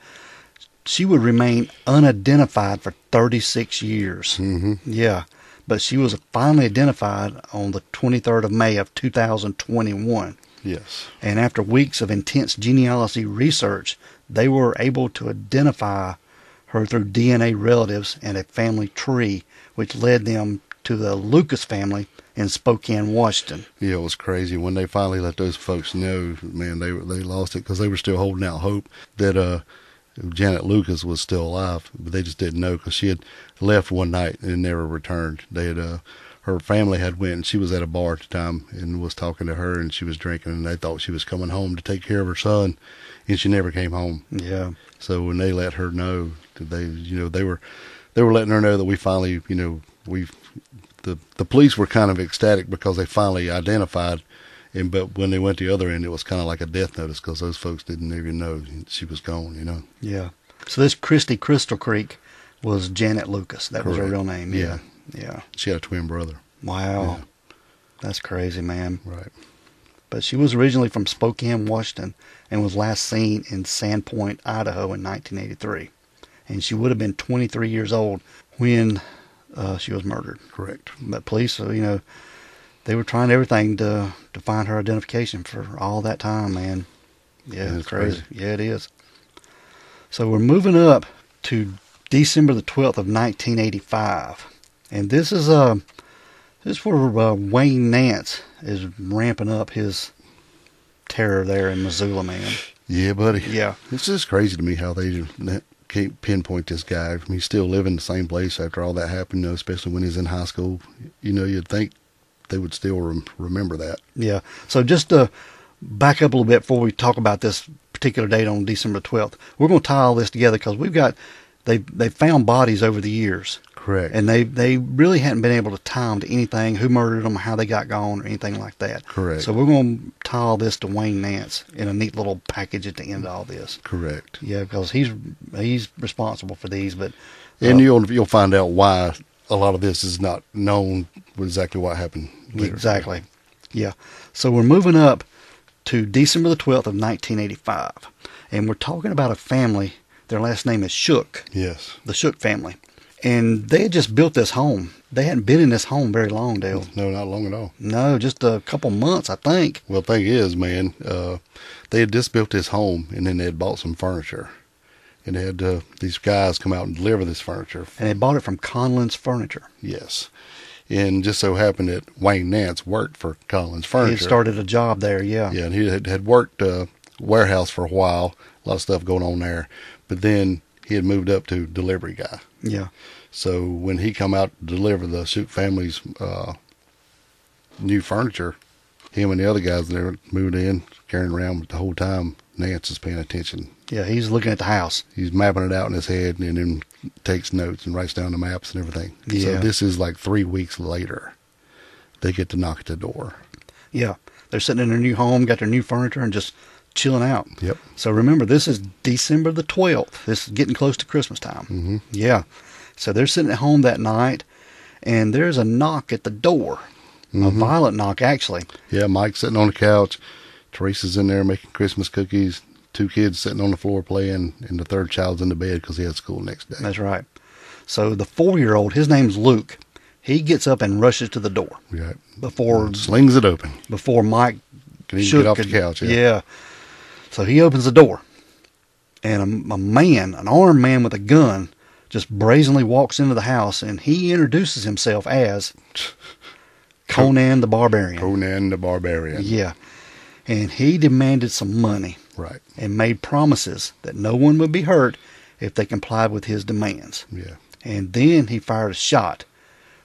[SPEAKER 2] she would remain unidentified for 36 years.
[SPEAKER 3] Mm-hmm.
[SPEAKER 2] Yeah, but she was finally identified on the 23rd of May of 2021.
[SPEAKER 3] Yes.
[SPEAKER 2] And after weeks of intense genealogy research, they were able to identify her through DNA relatives and a family tree, which led them to the Lucas family in Spokane, Washington.
[SPEAKER 3] Yeah, it was crazy. When they finally let those folks know, man, they lost it, because they were still holding out hope that Janet Lucas was still alive, but they just didn't know, because she had left one night and never returned. They had her family had went, and she was at a bar at the time and was talking to her, and she was drinking, and they thought she was coming home to take care of her son, and she never came home.
[SPEAKER 2] Yeah.
[SPEAKER 3] So when they let her know, they were letting her know that we finally, the police were kind of ecstatic because they finally identified. But when they went to the other end, it was kind of like a death notice, because those folks didn't even know she was gone,
[SPEAKER 2] Yeah. So this Christy Crystal Creek was Janet Lucas. That was her real name.
[SPEAKER 3] Yeah.
[SPEAKER 2] Yeah.
[SPEAKER 3] She had a twin brother.
[SPEAKER 2] Wow.
[SPEAKER 3] Yeah.
[SPEAKER 2] That's crazy, man.
[SPEAKER 3] Right.
[SPEAKER 2] But she was originally from Spokane, Washington, and was last seen in Sandpoint, Idaho in 1983. And she would have been 23 years old when she was murdered.
[SPEAKER 3] Correct.
[SPEAKER 2] But police, they were trying everything to find her identification for all that time, man. Yeah, it's crazy. Yeah, it is. So we're moving up to December the 12th of 1985. And this is where Wayne Nance is ramping up his terror there in Missoula, man.
[SPEAKER 3] Yeah, buddy.
[SPEAKER 2] Yeah.
[SPEAKER 3] It's just crazy to me how they can't pinpoint this guy. He's still living in the same place after all that happened, especially when he's in high school. You'd think they would still remember that.
[SPEAKER 2] Yeah. So just to back up a little bit before we talk about this particular date on December 12th, we're going to tie all this together, because they found bodies over the years.
[SPEAKER 3] Correct.
[SPEAKER 2] And they really hadn't been able to tie them to anything, who murdered them, how they got gone, or anything like that.
[SPEAKER 3] Correct.
[SPEAKER 2] So we're going to tie all this to Wayne Nance in a neat little package at the end of all this.
[SPEAKER 3] Correct.
[SPEAKER 2] Yeah, because he's responsible for these, but
[SPEAKER 3] and you'll find out why a lot of this is not known exactly what happened later.
[SPEAKER 2] Exactly. Yeah. So we're moving up to December the 12th of 1985, and we're talking about a family. Their last name is Shook.
[SPEAKER 3] Yes.
[SPEAKER 2] The Shook family. And they had just built this home. They hadn't been in this home very long, Dale.
[SPEAKER 3] No, not long at all.
[SPEAKER 2] No, just a couple months, I think.
[SPEAKER 3] Well, the thing is, man, they had just built this home, and then they had bought some furniture. And they had these guys come out and deliver this furniture.
[SPEAKER 2] And they bought it from Conlon's Furniture.
[SPEAKER 3] Yes. And just so happened that Wayne Nance worked for Conlon's Furniture.
[SPEAKER 2] He had started a job there, yeah.
[SPEAKER 3] Yeah, and he had worked warehouse for a while, a lot of stuff going on there. But then he had moved up to delivery guy.
[SPEAKER 2] Yeah.
[SPEAKER 3] So when he come out to deliver the Shook family's new furniture, him and the other guys there moved in, carrying around, but the whole time Nance is paying attention.
[SPEAKER 2] Yeah, he's looking at the house.
[SPEAKER 3] He's mapping it out in his head, and then takes notes and writes down the maps and everything.
[SPEAKER 2] Yeah.
[SPEAKER 3] So this is like 3 weeks later. They get to knock at the door.
[SPEAKER 2] Yeah. They're sitting in their new home, got their new furniture, and just chilling out.
[SPEAKER 3] Yep.
[SPEAKER 2] So remember, this is December the 12th. This is getting close to Christmas time.
[SPEAKER 3] Mm-hmm.
[SPEAKER 2] Yeah. So they're sitting at home that night, and there's a knock at the door.
[SPEAKER 3] Mm-hmm.
[SPEAKER 2] A violent knock, actually.
[SPEAKER 3] Yeah, Mike's sitting on the couch. Teresa's in there making Christmas cookies. 2 kids sitting on the floor playing, and the 3rd child's in the bed because he had school next day.
[SPEAKER 2] That's right. So the 4-year-old, his name's Luke. He gets up and rushes to the door.
[SPEAKER 3] Right.
[SPEAKER 2] Before
[SPEAKER 3] slings it open.
[SPEAKER 2] Before Mike
[SPEAKER 3] Can he get off the couch?
[SPEAKER 2] Yeah. So he opens the door, and a man, an armed man with a gun, just brazenly walks into the house, and he introduces himself as Conan the Barbarian.
[SPEAKER 3] Conan the Barbarian.
[SPEAKER 2] Yeah. And he demanded some money.
[SPEAKER 3] Right.
[SPEAKER 2] And made promises that no one would be hurt if they complied with his demands.
[SPEAKER 3] Yeah.
[SPEAKER 2] And then he fired a shot,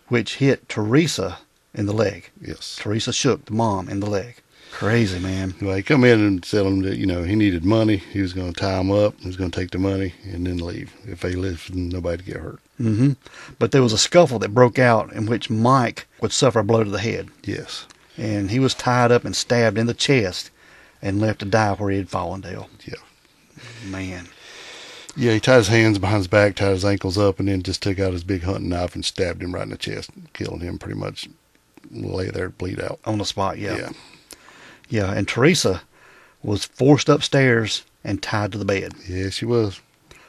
[SPEAKER 2] which hit Teresa in the leg.
[SPEAKER 3] Yes.
[SPEAKER 2] Teresa shook the mom in the leg. Crazy, man.
[SPEAKER 3] Well, he come in and tell him that, he needed money. He was going to tie him up. He was going to take the money and then leave. If they left, nobody get hurt.
[SPEAKER 2] Mm-hmm. But there was a scuffle that broke out in which Mike would suffer a blow to the head.
[SPEAKER 3] Yes.
[SPEAKER 2] And he was tied up and stabbed in the chest and left to die where he had fallen, Dale.
[SPEAKER 3] Yeah.
[SPEAKER 2] Man.
[SPEAKER 3] Yeah, he tied his hands behind his back, tied his ankles up, and then just took out his big hunting knife and stabbed him right in the chest, killing him pretty much. Lay there to bleed out.
[SPEAKER 2] On the spot, yeah.
[SPEAKER 3] Yeah.
[SPEAKER 2] Yeah, and Teresa was forced upstairs and tied to the bed.
[SPEAKER 3] Yeah, she was.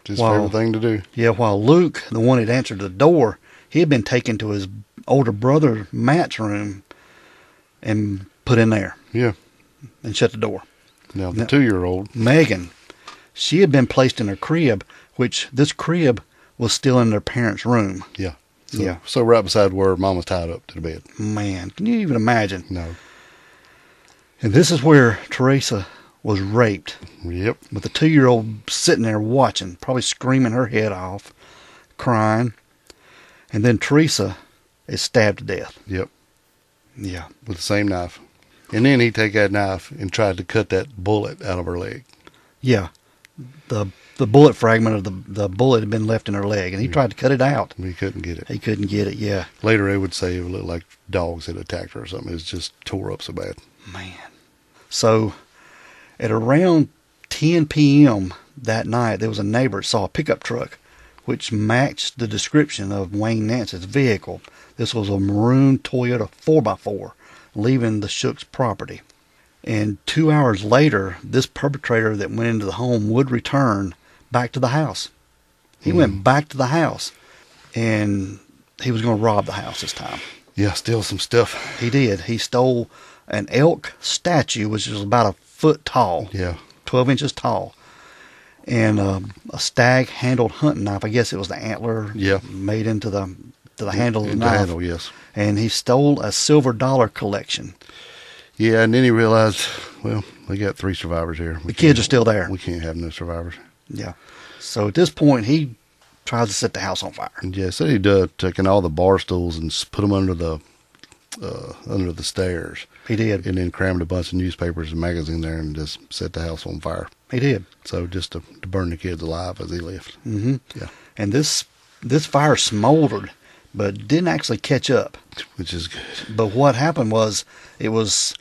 [SPEAKER 3] Just
[SPEAKER 2] Wow.
[SPEAKER 3] favorite thing to do.
[SPEAKER 2] Yeah, while Luke, the one that answered the door, he had been taken to his older brother Matt's room and put in there.
[SPEAKER 3] Yeah.
[SPEAKER 2] And shut the door.
[SPEAKER 3] Now, the 2-year-old.
[SPEAKER 2] Megan, she had been placed in her crib, which this crib was still in their parents' room.
[SPEAKER 3] Yeah.
[SPEAKER 2] Yeah.
[SPEAKER 3] So right beside where Mom was tied up to the bed.
[SPEAKER 2] Man, can you even imagine?
[SPEAKER 3] No.
[SPEAKER 2] And this is where Teresa was raped,
[SPEAKER 3] Yep.
[SPEAKER 2] with the 2-year-old sitting there watching, probably screaming her head off, crying. And then Teresa is stabbed to death.
[SPEAKER 3] Yep.
[SPEAKER 2] Yeah.
[SPEAKER 3] With the same knife. And then he take that knife and tried to cut that bullet out of her leg.
[SPEAKER 2] Yeah. The bullet fragment of the bullet had been left in her leg, and he tried to cut it out.
[SPEAKER 3] He couldn't get it.
[SPEAKER 2] He couldn't get it, yeah.
[SPEAKER 3] Later, they would say it looked like dogs had attacked her or something. It was just tore up so bad.
[SPEAKER 2] Man. So, at around 10 p.m. that night, there was a neighbor that saw a pickup truck, which matched the description of Wayne Nance's vehicle. This was a maroon Toyota 4x4, leaving the Shook's property. And 2 hours later, this perpetrator that went into the home would return back to the house. He went back to the house, and he was going to rob the house this time.
[SPEAKER 3] Yeah, steal some stuff.
[SPEAKER 2] He did. He stole an elk statue, which was about a foot tall.
[SPEAKER 3] Yeah.
[SPEAKER 2] 12 inches tall. And a stag-handled hunting knife. I guess it was the antler made into the handle of the knife.
[SPEAKER 3] Handle, yes.
[SPEAKER 2] And he stole a silver dollar collection.
[SPEAKER 3] Yeah, and then he realized, well, we got 3 survivors here.
[SPEAKER 2] The kids are still there.
[SPEAKER 3] We can't have no survivors.
[SPEAKER 2] Yeah. So at this point, he tries to set the house on fire.
[SPEAKER 3] And yeah, said he'd taken all the bar stools and put them under the stairs.
[SPEAKER 2] He did.
[SPEAKER 3] And then crammed a bunch of newspapers and magazines there and just set the house on fire.
[SPEAKER 2] He did.
[SPEAKER 3] So just to burn the kids alive as he left.
[SPEAKER 2] Mm-hmm.
[SPEAKER 3] Yeah.
[SPEAKER 2] And this fire smoldered, but didn't actually catch up.
[SPEAKER 3] Which is good.
[SPEAKER 2] But what happened was it was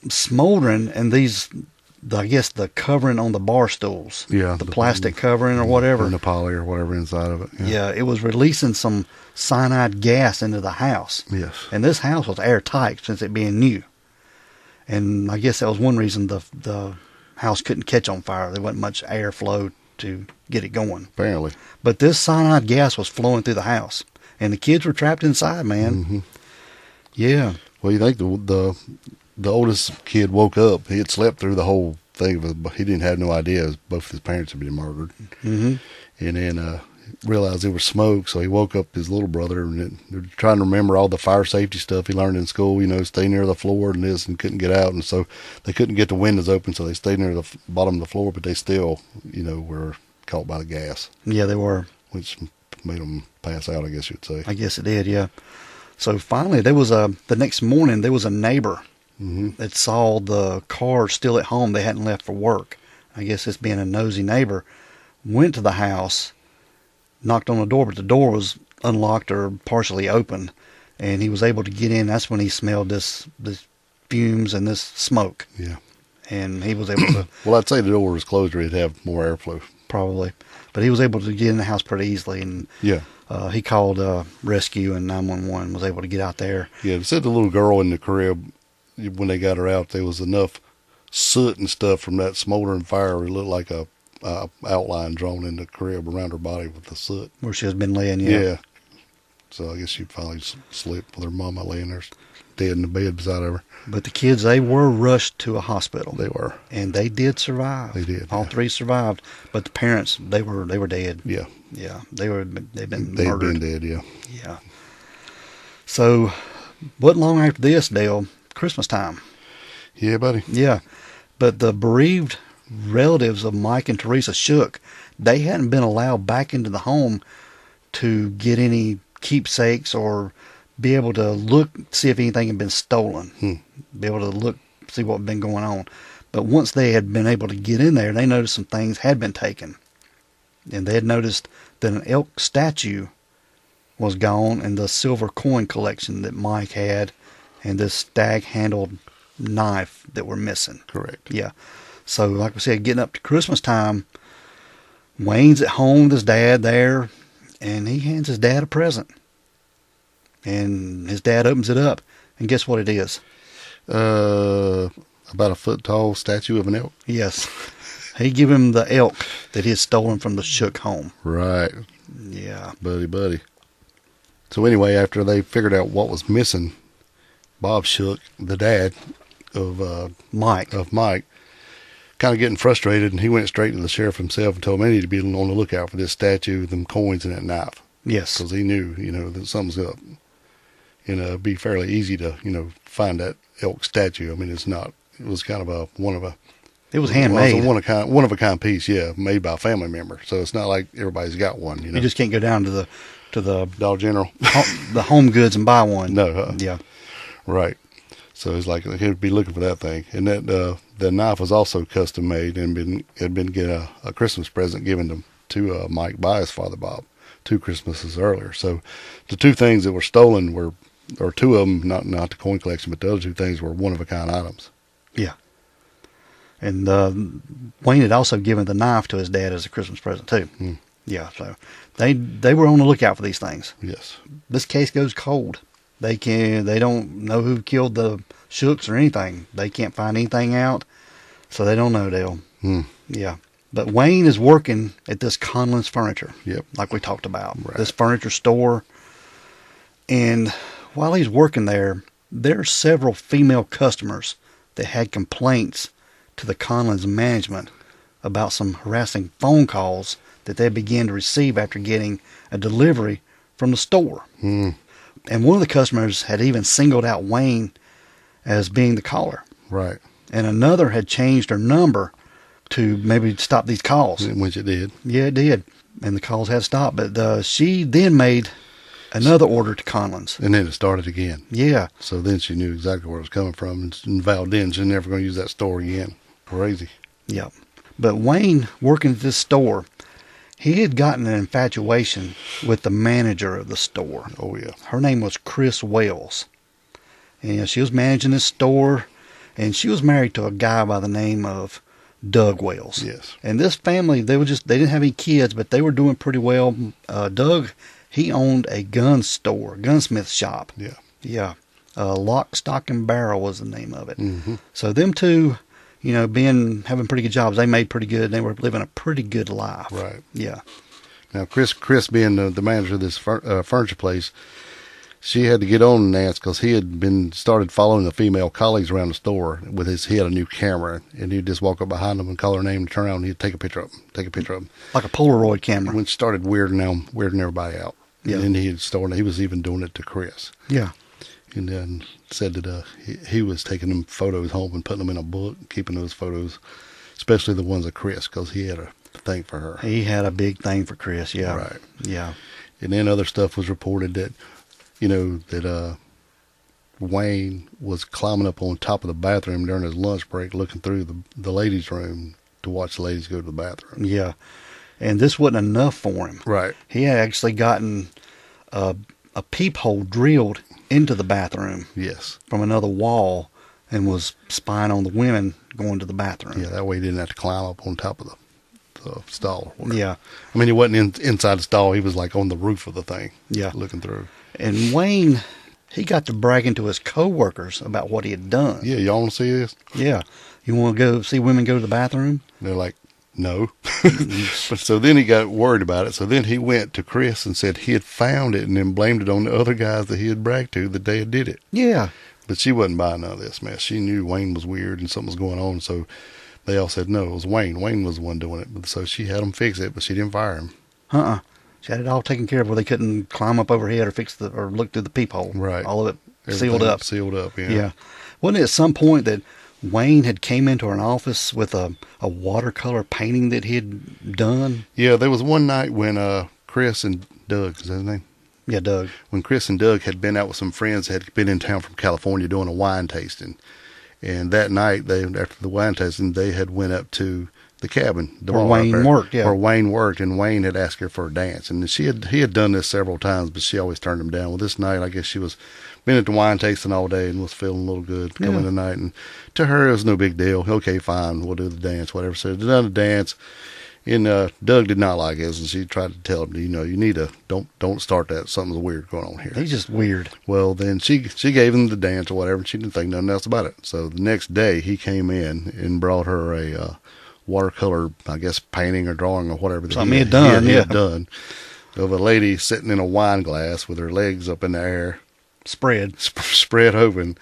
[SPEAKER 2] smoldering, and I guess the covering on the bar stools,
[SPEAKER 3] yeah,
[SPEAKER 2] the plastic covering or whatever,
[SPEAKER 3] and the poly or whatever inside of it.
[SPEAKER 2] Yeah, it was releasing some cyanide gas into the house.
[SPEAKER 3] Yes.
[SPEAKER 2] And this house was airtight since it being new. And I guess that was one reason the house couldn't catch on fire. There wasn't much airflow to get it going.
[SPEAKER 3] Apparently.
[SPEAKER 2] But this cyanide gas was flowing through the house, and the kids were trapped inside, man.
[SPEAKER 3] Mm-hmm.
[SPEAKER 2] Yeah.
[SPEAKER 3] Well, you think the oldest kid woke up. He had slept through the whole thing. He didn't have no idea both his parents had been murdered.
[SPEAKER 2] Mm-hmm.
[SPEAKER 3] And then realized there was smoke, so he woke up his little brother, and they're trying to remember all the fire safety stuff he learned in school, stay near the floor and this, and couldn't get out. And so they couldn't get the windows open, so they stayed near the bottom of the floor, but they still, were caught by the gas.
[SPEAKER 2] Yeah, they were.
[SPEAKER 3] Which made them pass out, I guess you'd say.
[SPEAKER 2] I guess it did, yeah. So finally, the next morning, there was a neighbor that saw the car still at home. They hadn't left for work. I guess this being a nosy neighbor, went to the house, knocked on the door, but the door was unlocked or partially open, and he was able to get in. That's when he smelled this fumes and this smoke.
[SPEAKER 3] Yeah.
[SPEAKER 2] And he was able to...
[SPEAKER 3] Well, I'd say the door was closed or it'd have more airflow.
[SPEAKER 2] Probably. But he was able to get in the house pretty easily, and
[SPEAKER 3] yeah.
[SPEAKER 2] He called rescue and 911, was able to get out there.
[SPEAKER 3] Yeah, it said the little girl in the crib, when they got her out, there was enough soot and stuff from that smoldering fire. It looked like a outline drawn in the crib around her body with the soot.
[SPEAKER 2] Where she has been laying,
[SPEAKER 3] Yeah. So I guess she finally slept with her mama laying there dead in the bed beside her.
[SPEAKER 2] But the kids, they were rushed to a hospital.
[SPEAKER 3] They were.
[SPEAKER 2] And they did survive.
[SPEAKER 3] They did.
[SPEAKER 2] All three survived. But the parents, they were dead.
[SPEAKER 3] Yeah.
[SPEAKER 2] Yeah. They'd been
[SPEAKER 3] They'd
[SPEAKER 2] murdered.
[SPEAKER 3] been dead, yeah.
[SPEAKER 2] Yeah. So, wasn't long after this, Dale, Christmas time.
[SPEAKER 3] Yeah, buddy.
[SPEAKER 2] Yeah. But the bereaved relatives of Mike and Teresa shook. They hadn't been allowed back into the home to get any keepsakes or be able to look, see if anything had been stolen. Be able to look, see what had been going on. But once they had been able to get in there, they noticed some things had been taken. And they had noticed that an elk statue was gone and the silver coin collection that Mike had and this stag-handled knife that were missing.
[SPEAKER 3] Correct.
[SPEAKER 2] Yeah. So, like we said, getting up to Christmas time, Wayne's at home with his dad there, and he hands his dad a present. And his dad opens it up, and guess what it is?
[SPEAKER 3] About a foot tall statue of an elk.
[SPEAKER 2] Yes. He gave him the elk that he had stolen from the Shook home.
[SPEAKER 3] Right.
[SPEAKER 2] Yeah.
[SPEAKER 3] Buddy. So anyway, after they figured out what was missing, Bob Shook, the dad of
[SPEAKER 2] Mike,
[SPEAKER 3] kind of getting frustrated, and he went straight to the sheriff himself and told him they need to be on the lookout for this statue, them coins, and that knife.
[SPEAKER 2] Yes.
[SPEAKER 3] Because he knew, that something's up. It'd be fairly easy to, find that elk statue. I mean, it was kind of
[SPEAKER 2] it was handmade.
[SPEAKER 3] It was a one of a kind piece, yeah, made by a family member. So it's not like everybody's got one,
[SPEAKER 2] You just can't go down to the
[SPEAKER 3] Dollar General,
[SPEAKER 2] the Home Goods and buy one.
[SPEAKER 3] No.
[SPEAKER 2] Yeah.
[SPEAKER 3] Right. So it's like he'd be looking for that thing, and that the knife was also custom made and had been a Christmas present given to Mike by his father Bob 2 Christmases earlier. So the two things that were stolen or two of them, not the coin collection, but the other two things were one of a kind items.
[SPEAKER 2] Yeah. And Wayne had also given the knife to his dad as a Christmas present too. Yeah. So they were on the lookout for these things.
[SPEAKER 3] Yes.
[SPEAKER 2] This case goes cold. They don't know who killed the Shooks or anything. They can't find anything out, so they don't know, Dale. Yeah. But Wayne is working at this Conlon's Furniture.
[SPEAKER 3] Yep.
[SPEAKER 2] Like we talked about.
[SPEAKER 3] Right.
[SPEAKER 2] This furniture store. And while he's working there are several female customers that had complaints to the Conlon's management about some harassing phone calls that they began to receive after getting a delivery from the store. And one of the customers had even singled out Wayne as being the caller.
[SPEAKER 3] Right.
[SPEAKER 2] And another had changed her number to maybe stop these calls.
[SPEAKER 3] Which it did.
[SPEAKER 2] Yeah, it did. And the calls had stopped. But she then made another order to Conlon's.
[SPEAKER 3] And then it started again.
[SPEAKER 2] Yeah.
[SPEAKER 3] So then she knew exactly where it was coming from and vowed then she's never going to use that store again. Crazy.
[SPEAKER 2] Yep. But Wayne, working at this store, he had gotten an infatuation with the manager of the store.
[SPEAKER 3] Oh, yeah.
[SPEAKER 2] Her name was Chris Wells. And she was managing this store, and she was married to a guy by the name of Doug Wells.
[SPEAKER 3] Yes.
[SPEAKER 2] And this family, they didn't have any kids, but they were doing pretty well. Doug, he owned a gunsmith shop.
[SPEAKER 3] Yeah.
[SPEAKER 2] Yeah. Lock, Stock, and Barrel was the name of it.
[SPEAKER 3] Mm-hmm.
[SPEAKER 2] So them two, having pretty good jobs, they made pretty good. They were living a pretty good life.
[SPEAKER 3] Right.
[SPEAKER 2] Yeah.
[SPEAKER 3] Now, Chris being the manager of this furniture place, she had to get on Nance because he had started following the female colleagues around the store he had a new camera, and he'd just walk up behind them and call her name and turn around and he'd take a picture of them.
[SPEAKER 2] Like a Polaroid camera.
[SPEAKER 3] When she started weirding everybody out.
[SPEAKER 2] Yeah.
[SPEAKER 3] And then he was even doing it to Chris.
[SPEAKER 2] Yeah.
[SPEAKER 3] And then said that he was taking them photos home and putting them in a book, keeping those photos, especially the ones of Chris, because he had a thing for her.
[SPEAKER 2] He had a big thing for Chris, yeah.
[SPEAKER 3] Right.
[SPEAKER 2] Yeah.
[SPEAKER 3] And then other stuff was reported that, that Wayne was climbing up on top of the bathroom during his lunch break, looking through the ladies' room to watch the ladies go to the bathroom.
[SPEAKER 2] Yeah. And this wasn't enough for him.
[SPEAKER 3] Right.
[SPEAKER 2] He had actually gotten a peephole drilled into the bathroom.
[SPEAKER 3] Yes.
[SPEAKER 2] From another wall and was spying on the women going to the bathroom.
[SPEAKER 3] Yeah, that way he didn't have to climb up on top of the stall.
[SPEAKER 2] Yeah.
[SPEAKER 3] I mean, he wasn't inside the stall. He was like on the roof of the thing.
[SPEAKER 2] Yeah.
[SPEAKER 3] Looking through.
[SPEAKER 2] And Wayne, he got to bragging to his coworkers about what he had done.
[SPEAKER 3] Yeah, y'all want to see this?
[SPEAKER 2] Yeah. You want to go see women go to the bathroom?
[SPEAKER 3] They're like, No. But so then he got worried about it. So then he went to Chris and said he had found it and then blamed it on the other guys that he had bragged to that they had did it.
[SPEAKER 2] Yeah.
[SPEAKER 3] But she wasn't buying none of this mess. She knew Wayne was weird and something was going on. So they all said, no, it was Wayne. Wayne was the one doing it. So she had them fix it, but she didn't fire him.
[SPEAKER 2] She had it all taken care of where they couldn't climb up overhead or look through the peephole.
[SPEAKER 3] Right.
[SPEAKER 2] All of it
[SPEAKER 3] Everything
[SPEAKER 2] sealed up.
[SPEAKER 3] Sealed up, yeah.
[SPEAKER 2] Yeah. Wasn't it at some point that Wayne had came into an office with a watercolor painting that he had done?
[SPEAKER 3] Yeah, there was one night when Chris and Doug, is that his name?
[SPEAKER 2] Yeah, Doug.
[SPEAKER 3] When Chris and Doug had been out with some friends that had been in town from California doing a wine tasting. And that night, after the wine tasting, they had went up to the cabin.
[SPEAKER 2] Where Wayne worked, yeah.
[SPEAKER 3] Where Wayne worked, and Wayne had asked her for a dance. And he had done this several times, but she always turned him down. Well, this night, I guess she was been at the wine tasting all day and was feeling a little good coming tonight. And to her, it was no big deal. Okay, fine, we'll do the dance, whatever. So they done the dance, and Doug did not like it, and she tried to tell him, you need to don't start that. Something's weird going on here.
[SPEAKER 2] He's just weird.
[SPEAKER 3] Well, then she gave him the dance or whatever, and she didn't think nothing else about it. So the next day, he came in and brought her a watercolor, I guess, painting or drawing or whatever.
[SPEAKER 2] Something he had done,
[SPEAKER 3] he had done, of a lady sitting in a wine glass with her legs up in the air. Spread open,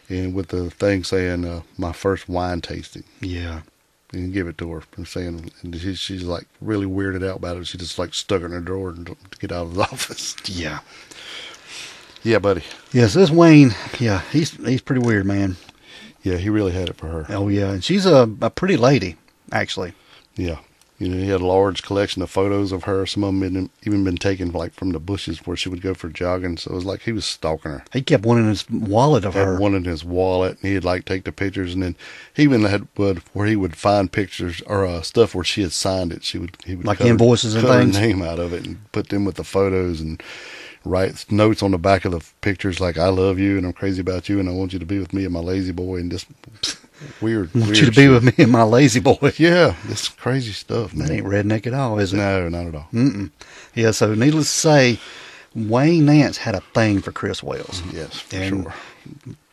[SPEAKER 3] and with the thing saying, my first wine tasting.
[SPEAKER 2] Yeah.
[SPEAKER 3] And give it to her. And saying, and she's like really weirded out about it. She just like stuck it in her drawer to get out of the office.
[SPEAKER 2] Yeah.
[SPEAKER 3] Yeah, buddy.
[SPEAKER 2] Yes, this Wayne, yeah, he's pretty weird, man.
[SPEAKER 3] Yeah, he really had it for her.
[SPEAKER 2] Oh, yeah. And she's a pretty lady, actually.
[SPEAKER 3] Yeah. He had a large collection of photos of her. Some of them had even been taken like from the bushes where she would go for jogging. So it was like he was stalking her.
[SPEAKER 2] He kept one in his wallet of her.
[SPEAKER 3] Had one in his wallet, and he'd like take the pictures, and then he even had where he would find pictures or stuff where she had signed it. He would
[SPEAKER 2] like invoices and things,
[SPEAKER 3] her name out of it, and put them with the photos, and write notes on the back of the pictures like "I love you" and "I'm crazy about you" and "I want you to be with me and my lazy boy," and just weird.
[SPEAKER 2] I want you to be with me and my lazy boy.
[SPEAKER 3] Yeah, this crazy stuff, man.
[SPEAKER 2] That ain't redneck at all, is it?
[SPEAKER 3] No, not at all.
[SPEAKER 2] Yeah, so needless to say, Wayne Nance had a thing for Chris Wells.
[SPEAKER 3] Yes, for
[SPEAKER 2] and
[SPEAKER 3] sure.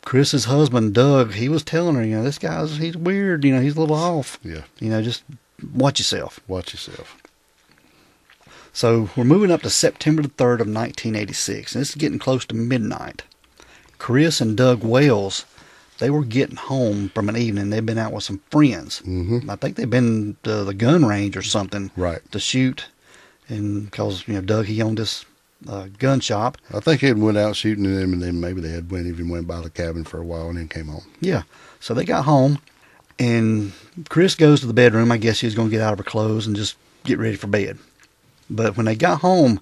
[SPEAKER 2] Chris's husband, Doug, he was telling her, this he's weird, he's a little off.
[SPEAKER 3] Yeah.
[SPEAKER 2] Just watch yourself.
[SPEAKER 3] Watch yourself.
[SPEAKER 2] So we're moving up to September the 3rd of 1986, and this is getting close to midnight. Chris and Doug Wells, they were getting home from an evening. They'd been out with some friends.
[SPEAKER 3] Mm-hmm.
[SPEAKER 2] I think they'd been to the gun range or something,
[SPEAKER 3] right,
[SPEAKER 2] to shoot. And because Doug, he owned this gun shop.
[SPEAKER 3] I think he had went out shooting them, and then maybe they had even went by the cabin for a while and then came home.
[SPEAKER 2] Yeah. So they got home, and Chris goes to the bedroom. I guess she was going to get out of her clothes and just get ready for bed. But when they got home,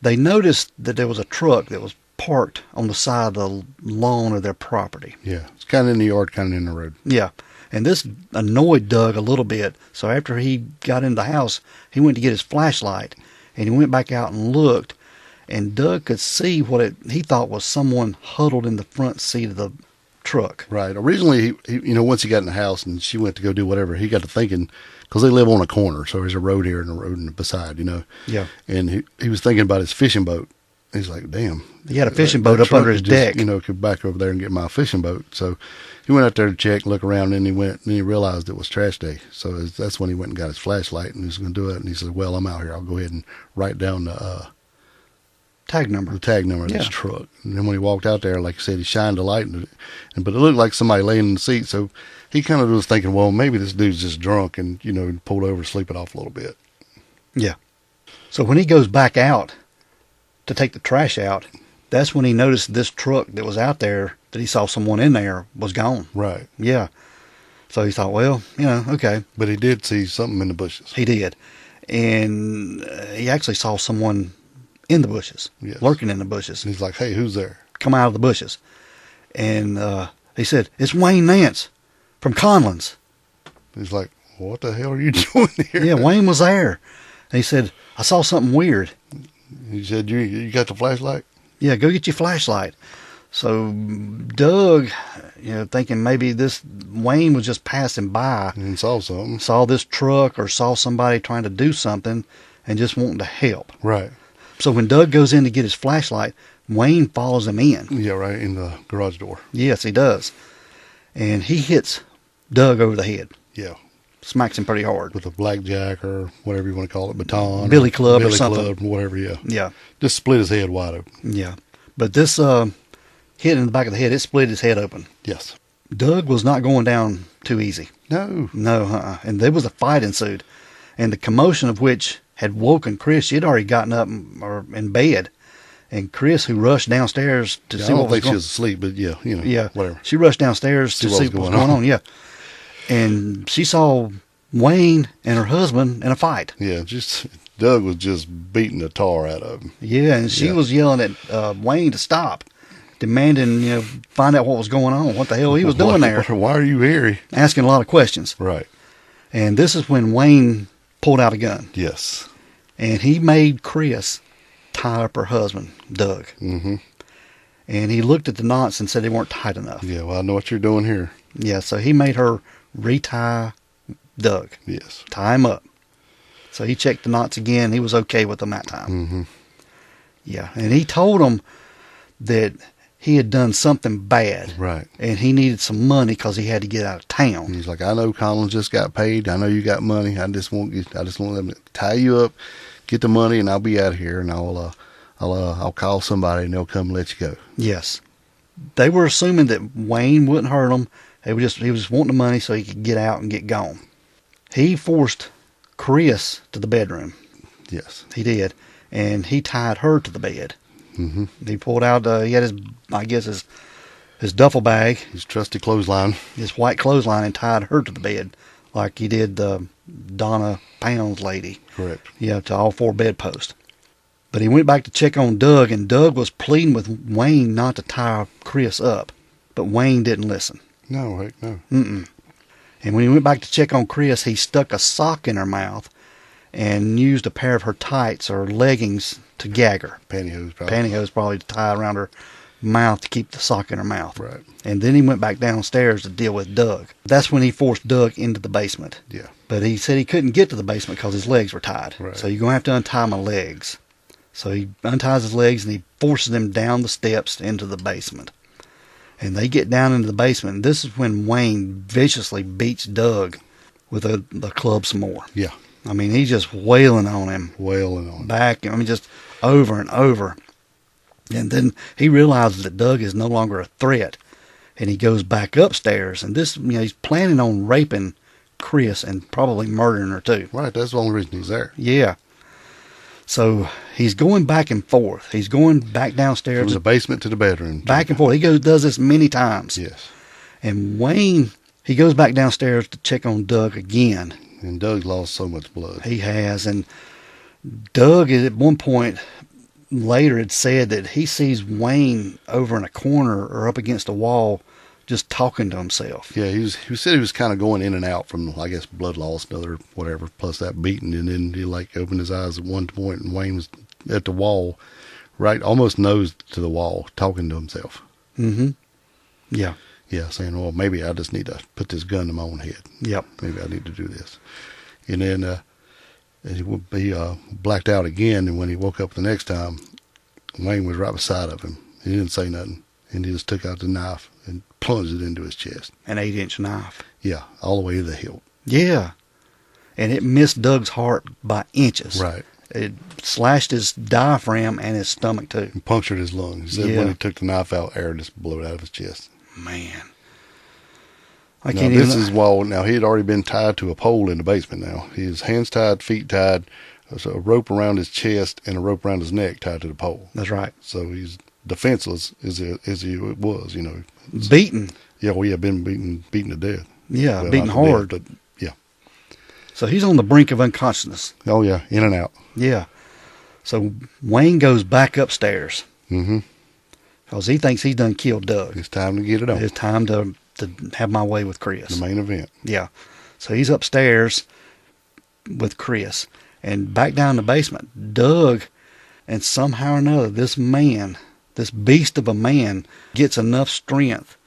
[SPEAKER 2] they noticed that there was a truck that was parked on the side of the lawn of their property.
[SPEAKER 3] Yeah, it's kind of in the yard, kind of in the road.
[SPEAKER 2] Yeah, and this annoyed Doug a little bit. So after he got in the house, he went to get his flashlight, and he went back out and looked, and Doug could see what he thought was someone huddled in the front seat of the truck.
[SPEAKER 3] Right. Originally, he once he got in the house and she went to go do whatever, he got to thinking, because they live on a corner, so there's a road here and a road beside,
[SPEAKER 2] Yeah.
[SPEAKER 3] And he was thinking about his fishing boat. He's like, damn.
[SPEAKER 2] He had a fishing boat up under his deck.
[SPEAKER 3] Could back over there and get my fishing boat. So he went out there to check, look around, and then he realized it was trash day. So that's when he went and got his flashlight, and he was going to do it. And he said, well, I'm out here. I'll go ahead and write down the
[SPEAKER 2] tag number
[SPEAKER 3] of this truck. And then when he walked out there, like I said, he shined a light, but it looked like somebody laying in the seat. So he kind of was thinking, well, maybe this dude's just drunk and, pulled over, sleeping off a little bit.
[SPEAKER 2] Yeah. So when he goes back out to take the trash out, that's when he noticed this truck that was out there that he saw someone in there was gone.
[SPEAKER 3] Right.
[SPEAKER 2] Yeah. So he thought, well, okay.
[SPEAKER 3] But he did see something in the bushes.
[SPEAKER 2] He did. And he actually saw someone in the bushes, lurking in the bushes.
[SPEAKER 3] And he's like, hey, who's there?
[SPEAKER 2] Come out of the bushes. And he said, it's Wayne Nance from Conlon's.
[SPEAKER 3] He's like, well, what the hell are you doing here?
[SPEAKER 2] Yeah, Wayne was there. And he said, I saw something weird.
[SPEAKER 3] He said, you got the flashlight?
[SPEAKER 2] Yeah, go get your flashlight. So Doug, thinking maybe this Wayne was just passing by
[SPEAKER 3] and saw something,
[SPEAKER 2] saw this truck or saw somebody trying to do something and just wanting to help.
[SPEAKER 3] Right.
[SPEAKER 2] So when Doug goes in to get his flashlight, Wayne follows him in.
[SPEAKER 3] Yeah, right, in the garage door.
[SPEAKER 2] Yes, he does. And he hits Doug over the head.
[SPEAKER 3] Yeah.
[SPEAKER 2] smacks him pretty hard.
[SPEAKER 3] With a blackjack or whatever you want to call it, baton.
[SPEAKER 2] Billy club or something.
[SPEAKER 3] Billy club, whatever, yeah.
[SPEAKER 2] Yeah.
[SPEAKER 3] Just split his head wide open.
[SPEAKER 2] Yeah. But this hit in the back of the head, it split his head open.
[SPEAKER 3] Yes.
[SPEAKER 2] Doug was not going down too easy.
[SPEAKER 3] No.
[SPEAKER 2] No, and there was a fight ensued. And the commotion of which had woken Chris. She had already gotten up or in bed. And Chris, who rushed downstairs to see what was going on. I don't think
[SPEAKER 3] she was asleep, but yeah, whatever.
[SPEAKER 2] She rushed downstairs to see what was going on, yeah. And she saw Wayne and her husband in a fight.
[SPEAKER 3] Yeah, Doug was just beating the tar out of him.
[SPEAKER 2] Yeah, and she was yelling at Wayne to stop, demanding, find out what was going on, what the hell he was doing there.
[SPEAKER 3] Why are you here?
[SPEAKER 2] Asking a lot of questions.
[SPEAKER 3] Right.
[SPEAKER 2] And this is when Wayne pulled out a gun.
[SPEAKER 3] Yes.
[SPEAKER 2] And he made Chris tie up her husband, Doug.
[SPEAKER 3] Mm-hmm.
[SPEAKER 2] And he looked at the knots and said they weren't tight enough.
[SPEAKER 3] Yeah, well, I know what you're doing here.
[SPEAKER 2] Yeah, so he made her retie Doug.
[SPEAKER 3] Yes.
[SPEAKER 2] Tie him up. So he checked the knots again. He was okay with them that time.
[SPEAKER 3] Mm-hmm.
[SPEAKER 2] Yeah, and he told them that he had done something bad.
[SPEAKER 3] Right.
[SPEAKER 2] And he needed some money because he had to get out of town.
[SPEAKER 3] And he's like, I know Collins just got paid. I know you got money. I just want them to tie you up, get the money, and I'll be out of here, and I'll call somebody, and they'll come and let you go.
[SPEAKER 2] Yes. They were assuming that Wayne wouldn't hurt them. He was just wanting the money so he could get out and get gone. He forced Chris to the bedroom.
[SPEAKER 3] Yes.
[SPEAKER 2] He did. And he tied her to the bed.
[SPEAKER 3] Mm-hmm.
[SPEAKER 2] He pulled out, he had his duffel bag.
[SPEAKER 3] His trusty clothesline.
[SPEAKER 2] His white clothesline, and tied her to the bed like he did the Donna Pound's lady.
[SPEAKER 3] Correct.
[SPEAKER 2] Yeah, to all four bedposts. But he went back to check on Doug, and Doug was pleading with Wayne not to tie Chris up. But Wayne didn't listen.
[SPEAKER 3] No, heck no.
[SPEAKER 2] Mm-mm. And when he went back to check on Chris, he stuck a sock in her mouth and used a pair of her tights or leggings to gag her.
[SPEAKER 3] Pantyhose
[SPEAKER 2] probably to tie around her mouth to keep the sock in her mouth.
[SPEAKER 3] Right.
[SPEAKER 2] And then he went back downstairs to deal with Doug. That's when he forced Doug into the basement.
[SPEAKER 3] Yeah.
[SPEAKER 2] But he said he couldn't get to the basement because his legs were tied.
[SPEAKER 3] Right.
[SPEAKER 2] So you're going to have to untie my legs. So he unties his legs and he forces them down the steps into the basement. And they get down into the basement. And this is when Wayne viciously beats Doug with the club some more.
[SPEAKER 3] Yeah.
[SPEAKER 2] I mean, he's just wailing on him. Back, just over and over. And then he realizes that Doug is no longer a threat. And he goes back upstairs. And this, he's planning on raping Chris and probably murdering her too.
[SPEAKER 3] Right, that's the only reason he's there.
[SPEAKER 2] Yeah. So he's going back and forth. He's going back downstairs.
[SPEAKER 3] From the basement to the bedroom.
[SPEAKER 2] Back and forth. He does this many times.
[SPEAKER 3] Yes.
[SPEAKER 2] And Wayne, he goes back downstairs to check on Doug again.
[SPEAKER 3] And Doug's lost so much blood.
[SPEAKER 2] He has. And Doug, at one point later, had said that he sees Wayne over in a corner or up against a wall just talking to himself.
[SPEAKER 3] Yeah, he said he was kind of going in and out from, I guess, blood loss and other whatever, plus that beating. And then he opened his eyes at one point, and Wayne was at the wall, right, almost nose to the wall, talking to himself.
[SPEAKER 2] Mm-hmm. Yeah.
[SPEAKER 3] Yeah, saying, well, maybe I just need to put this gun to my own head.
[SPEAKER 2] Yep.
[SPEAKER 3] Maybe I need to do this. And then he blacked out again, and when he woke up the next time, Wayne was right beside of him. He didn't say nothing, and he just took out the knife and plunged it into his chest.
[SPEAKER 2] An 8-inch knife.
[SPEAKER 3] Yeah, all the way to the hilt.
[SPEAKER 2] Yeah. And it missed Doug's heart by inches.
[SPEAKER 3] Right.
[SPEAKER 2] It slashed his diaphragm and his stomach too.
[SPEAKER 3] And punctured his lungs. He said when he took the knife out, air just blew it out of his chest.
[SPEAKER 2] Man.
[SPEAKER 3] Now he had already been tied to a pole in the basement now. His hands tied, feet tied, so a rope around his chest and a rope around his neck tied to the pole.
[SPEAKER 2] That's right.
[SPEAKER 3] So he's defenseless as he was,
[SPEAKER 2] Beaten.
[SPEAKER 3] Yeah, been beaten to death.
[SPEAKER 2] Yeah, beaten hard.
[SPEAKER 3] Death, but yeah.
[SPEAKER 2] So he's on the brink of unconsciousness.
[SPEAKER 3] Oh yeah, in and out.
[SPEAKER 2] Yeah. So Wayne goes back upstairs.
[SPEAKER 3] Mm-hmm.
[SPEAKER 2] Because he thinks he's done killed Doug.
[SPEAKER 3] It's time to get it on.
[SPEAKER 2] It's time to have my way with Chris.
[SPEAKER 3] The main event.
[SPEAKER 2] Yeah. So he's upstairs with Chris. And back down in the basement, Doug, and somehow or another, this beast of a man, gets enough strength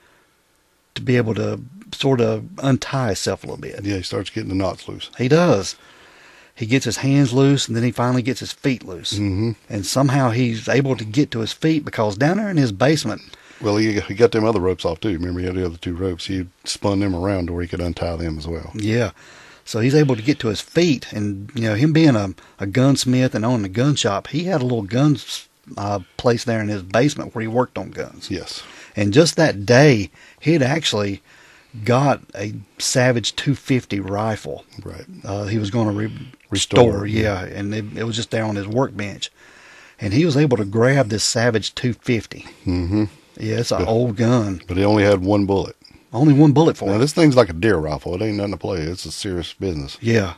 [SPEAKER 2] to be able to sort of untie himself a little bit.
[SPEAKER 3] Yeah, he starts getting the knots loose.
[SPEAKER 2] He does. He gets his hands loose, and then he finally gets his feet loose.
[SPEAKER 3] Mm-hmm.
[SPEAKER 2] And somehow he's able to get to his feet because down there in his basement...
[SPEAKER 3] Well, he got them other ropes off, too. Remember, he had the other two ropes. He spun them around to where he could untie them as well.
[SPEAKER 2] Yeah. So he's able to get to his feet, and him being a gunsmith and owning a gun shop, he had a little guns place there in his basement where he worked on guns.
[SPEAKER 3] Yes.
[SPEAKER 2] And just that day, he'd actually got a Savage 250 rifle.
[SPEAKER 3] Right.
[SPEAKER 2] He was going to
[SPEAKER 3] Restore.
[SPEAKER 2] yeah, and it was just there on his workbench. And he was able to grab this Savage 250.
[SPEAKER 3] Mm-hmm.
[SPEAKER 2] Yeah, it's an old gun.
[SPEAKER 3] But he only had one bullet.
[SPEAKER 2] Only one bullet for
[SPEAKER 3] Now,
[SPEAKER 2] it.
[SPEAKER 3] this thing's like a deer rifle. It ain't nothing to play. It's a serious business.
[SPEAKER 2] Yeah.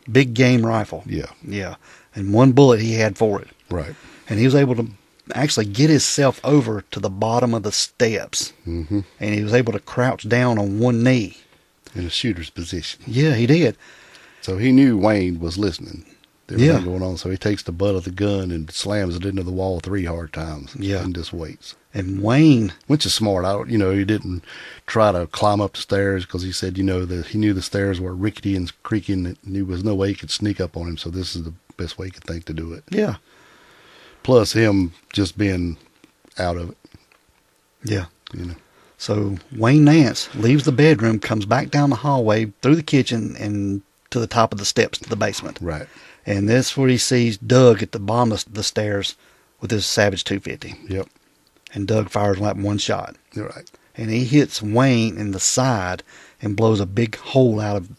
[SPEAKER 2] Big game rifle.
[SPEAKER 3] Yeah.
[SPEAKER 2] Yeah. And one bullet he had for it.
[SPEAKER 3] Right.
[SPEAKER 2] And he was able to actually get himself over to the bottom of the steps.
[SPEAKER 3] Mm-hmm.
[SPEAKER 2] And he was able to crouch down on one knee.
[SPEAKER 3] In a shooter's position.
[SPEAKER 2] Yeah, he did.
[SPEAKER 3] So he knew Wayne was listening. There was
[SPEAKER 2] Yeah.
[SPEAKER 3] nothing going on. So he takes the butt of the gun and slams it into the wall 3 hard times.
[SPEAKER 2] Yeah.
[SPEAKER 3] And just waits.
[SPEAKER 2] And Wayne,
[SPEAKER 3] Which is smart. He didn't try to climb up the stairs because he said, that he knew the stairs were rickety and creaky and there was no way he could sneak up on him. So this is the best way he could think to do it.
[SPEAKER 2] yeah.
[SPEAKER 3] Plus him just being out of it.
[SPEAKER 2] Yeah.
[SPEAKER 3] You know.
[SPEAKER 2] So Wayne Nance leaves the bedroom, comes back down the hallway, through the kitchen, and to the top of the steps to the basement.
[SPEAKER 3] Right.
[SPEAKER 2] And that's where he sees Doug at the bottom of the stairs with his Savage 250.
[SPEAKER 3] Yep.
[SPEAKER 2] And Doug fires like one shot.
[SPEAKER 3] You're right.
[SPEAKER 2] And he hits Wayne in the side and blows a big hole out of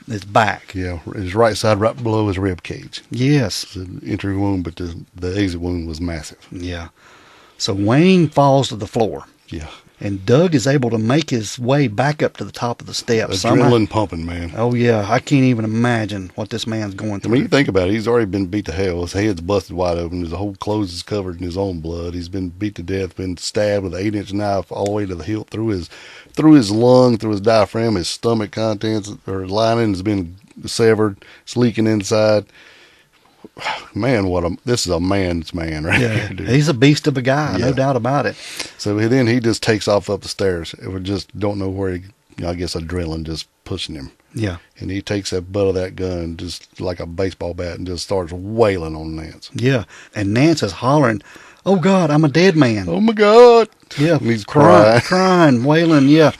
[SPEAKER 2] his back.
[SPEAKER 3] Yeah. His right side right below his rib cage.
[SPEAKER 2] Yes.
[SPEAKER 3] It's an entry wound, but the exit wound was massive.
[SPEAKER 2] Yeah. So Wayne falls to the floor.
[SPEAKER 3] Yeah.
[SPEAKER 2] And Doug is able to make his way back up to the top of the steps.
[SPEAKER 3] Adrenaline pumping, man.
[SPEAKER 2] Oh, yeah. I can't even imagine what this man's going
[SPEAKER 3] I
[SPEAKER 2] through.
[SPEAKER 3] mean, you think about it. He's already been beat to hell. His head's busted wide open. His whole clothes is covered in his own blood. He's been beat to death, been stabbed with an 8-inch knife all the way to the hilt, through his lung, through his diaphragm. His stomach contents or lining has been severed. It's leaking inside. Man, this is a man's man right
[SPEAKER 2] Yeah,
[SPEAKER 3] here, dude.
[SPEAKER 2] he's a beast of a guy,
[SPEAKER 3] Yeah.
[SPEAKER 2] no doubt about it.
[SPEAKER 3] So then he just takes off up the stairs. We just don't know where I guess adrenaline just pushing him.
[SPEAKER 2] Yeah,
[SPEAKER 3] And he takes that butt of that gun just like a baseball bat and just starts wailing on Nance.
[SPEAKER 2] yeah. And Nance is hollering, "Oh God, I'm a dead man."
[SPEAKER 3] Oh my God.
[SPEAKER 2] Yeah,
[SPEAKER 3] And he's crying.
[SPEAKER 2] crying, wailing, yeah.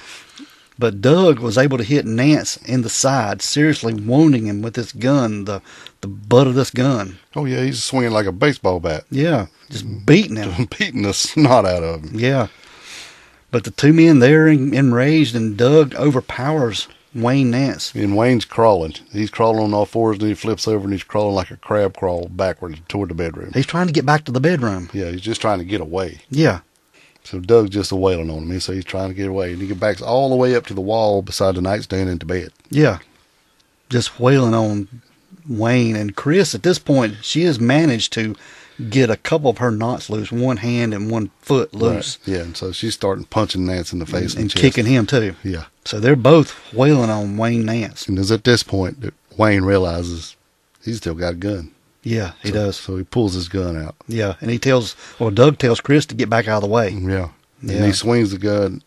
[SPEAKER 2] But Doug was able to hit Nance in the side, seriously wounding him with this gun, the butt of this gun.
[SPEAKER 3] Oh yeah, he's swinging like a baseball bat.
[SPEAKER 2] Yeah, just beating him.
[SPEAKER 3] Beating the snot out of him.
[SPEAKER 2] Yeah. But the two men, they're enraged, and Doug overpowers Wayne Nance.
[SPEAKER 3] And Wayne's crawling. He's crawling on all fours, and he flips over and he's crawling like a crab crawl backwards toward the bedroom.
[SPEAKER 2] He's trying to get back to the bedroom.
[SPEAKER 3] Yeah, he's just trying to get away.
[SPEAKER 2] Yeah.
[SPEAKER 3] So Doug's just wailing on him. So he's trying to get away. And he backs all the way up to the wall beside the nightstand into bed.
[SPEAKER 2] Yeah. Just wailing on Wayne. And Chris, at this point, she has managed to get a couple of her knots loose, one hand and one foot loose.
[SPEAKER 3] Right. Yeah, and so she's starting punching Nance in the face
[SPEAKER 2] And
[SPEAKER 3] and chest.
[SPEAKER 2] kicking him, too.
[SPEAKER 3] Yeah.
[SPEAKER 2] So they're both wailing on Wayne Nance.
[SPEAKER 3] And it's at this point that Wayne realizes he's still got a gun.
[SPEAKER 2] Yeah, he does.
[SPEAKER 3] So he pulls his gun out.
[SPEAKER 2] Yeah, and Doug tells Chris to get back out of the way.
[SPEAKER 3] Yeah.
[SPEAKER 2] Yeah.
[SPEAKER 3] And he swings the gun.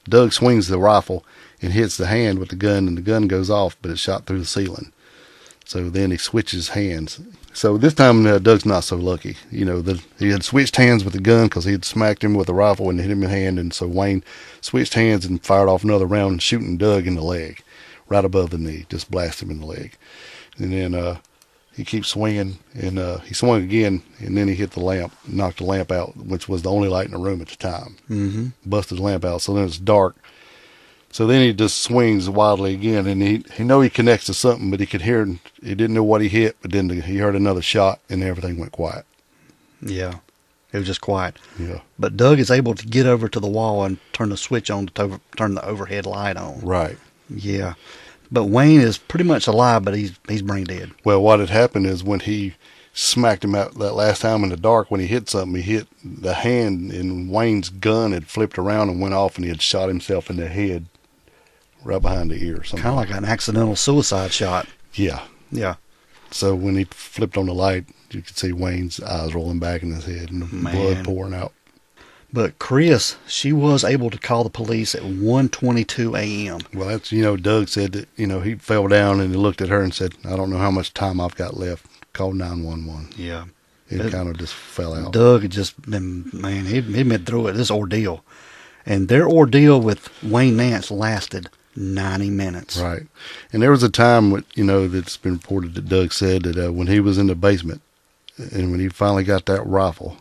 [SPEAKER 3] Doug swings the rifle and hits the hand with the gun, and the gun goes off, but it's shot through the ceiling. So then he switches hands. So this time Doug's not so lucky. He had switched hands with the gun because he had smacked him with the rifle and hit him in the hand, and so Wayne switched hands and fired off another round, shooting Doug in the leg, right above the knee, just blast him in the leg. And then he keeps swinging, and he swung again, and then he hit the lamp, knocked the lamp out, which was the only light in the room at the time.
[SPEAKER 2] Mm-hmm.
[SPEAKER 3] Busted the lamp out, so then it's dark. So then he just swings wildly again, and he connects to something, but he could hear, he didn't know what he hit, but then he heard another shot, and everything went quiet.
[SPEAKER 2] Yeah, it was just quiet.
[SPEAKER 3] Yeah.
[SPEAKER 2] But Doug is able to get over to the wall and turn the switch on to turn the overhead light on.
[SPEAKER 3] Right.
[SPEAKER 2] Yeah. But Wayne is pretty much alive, but he's brain dead.
[SPEAKER 3] Well, what had happened is when he smacked him out that last time in the dark, when he hit something, he hit the hand, and Wayne's gun had flipped around and went off, and he had shot himself in the head right behind the ear or something.
[SPEAKER 2] Kind of like an accidental suicide shot.
[SPEAKER 3] Yeah.
[SPEAKER 2] Yeah.
[SPEAKER 3] So when he flipped on the light, you could see Wayne's eyes rolling back in his head and the blood pouring out.
[SPEAKER 2] But Chris, she was able to call the police at 1:22 a.m.
[SPEAKER 3] Well, that's, Doug said that, he fell down and he looked at her and said, I don't know how much time I've got left. Call 911.
[SPEAKER 2] Yeah.
[SPEAKER 3] It kind of just fell out.
[SPEAKER 2] Doug had just been, man, he'd been through it, this ordeal. And their ordeal with Wayne Nance lasted 90 minutes.
[SPEAKER 3] Right. And there was a time, that's been reported that Doug said that when he was in the basement and when he finally got that rifle,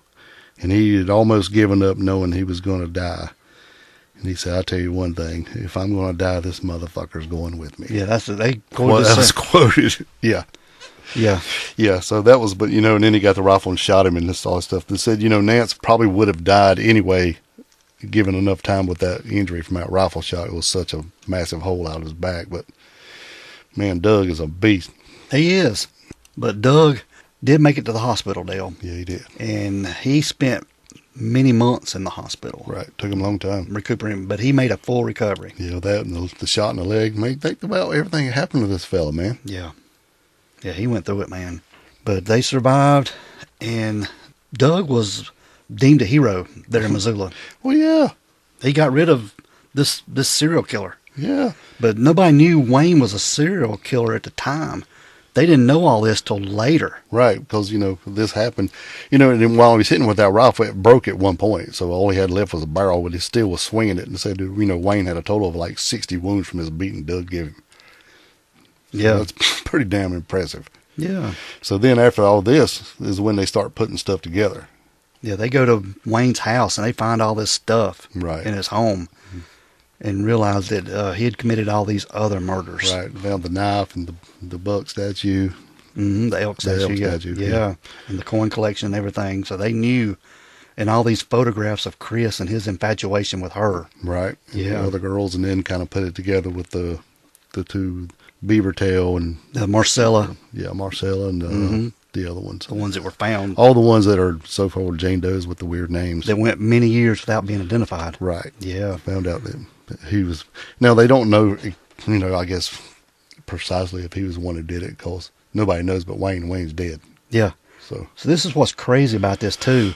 [SPEAKER 3] and he had almost given up knowing he was going to die. And he said, I'll tell you one thing. If I'm going to die, this motherfucker's going with me.
[SPEAKER 2] Yeah, that's what they
[SPEAKER 3] quoted. That was quoted. Yeah.
[SPEAKER 2] Yeah.
[SPEAKER 3] Yeah, so that was, and then he got the rifle and shot him and all that stuff. They said, Nance probably would have died anyway, given enough time with that injury from that rifle shot. It was such a massive hole out of his back. But, man, Doug is a beast.
[SPEAKER 2] He is. But Doug did make it to the hospital, Dale.
[SPEAKER 3] Yeah, he did.
[SPEAKER 2] And he spent many months in the hospital.
[SPEAKER 3] Right. Took him a long time.
[SPEAKER 2] Recuperating, but he made a full recovery.
[SPEAKER 3] Yeah, that and the shot in the leg. Man, think about everything that happened to this fella, man.
[SPEAKER 2] Yeah. Yeah, he went through it, man. But they survived, and Doug was deemed a hero there in Missoula.
[SPEAKER 3] Well, yeah.
[SPEAKER 2] He got rid of this serial killer.
[SPEAKER 3] Yeah.
[SPEAKER 2] But nobody knew Wayne was a serial killer at the time. They didn't know all this till later.
[SPEAKER 3] Right, because, this happened. And then while he was hitting with that rifle, it broke at one point. So all he had left was a barrel, but he still was swinging it. And said, Wayne had a total of like 60 wounds from his beating Doug gave him. So
[SPEAKER 2] yeah.
[SPEAKER 3] That's pretty damn impressive.
[SPEAKER 2] Yeah.
[SPEAKER 3] So then after all this is when they start putting stuff together.
[SPEAKER 2] Yeah, they go to Wayne's house and they find all this stuff in his home. And realized that he had committed all these other murders.
[SPEAKER 3] Right. Found the knife and the buck statue.
[SPEAKER 2] Mm-hmm, the elk statue. Yeah. And the coin collection and everything. So they knew. And all these photographs of Chris and his infatuation with her.
[SPEAKER 3] Right. And
[SPEAKER 2] yeah.
[SPEAKER 3] the other girls, and then kind of put it together with the two Beaver Tail and
[SPEAKER 2] Marcella.
[SPEAKER 3] Yeah, Marcella and the other ones.
[SPEAKER 2] The ones that were found.
[SPEAKER 3] All the ones that are so far Jane Does with the weird names.
[SPEAKER 2] That went many years without being identified.
[SPEAKER 3] Right.
[SPEAKER 2] Yeah.
[SPEAKER 3] Found out that he was. Now, they don't know, I guess, precisely if he was the one who did it, because nobody knows but Wayne. Wayne's dead.
[SPEAKER 2] Yeah.
[SPEAKER 3] So
[SPEAKER 2] this is what's crazy about this, too.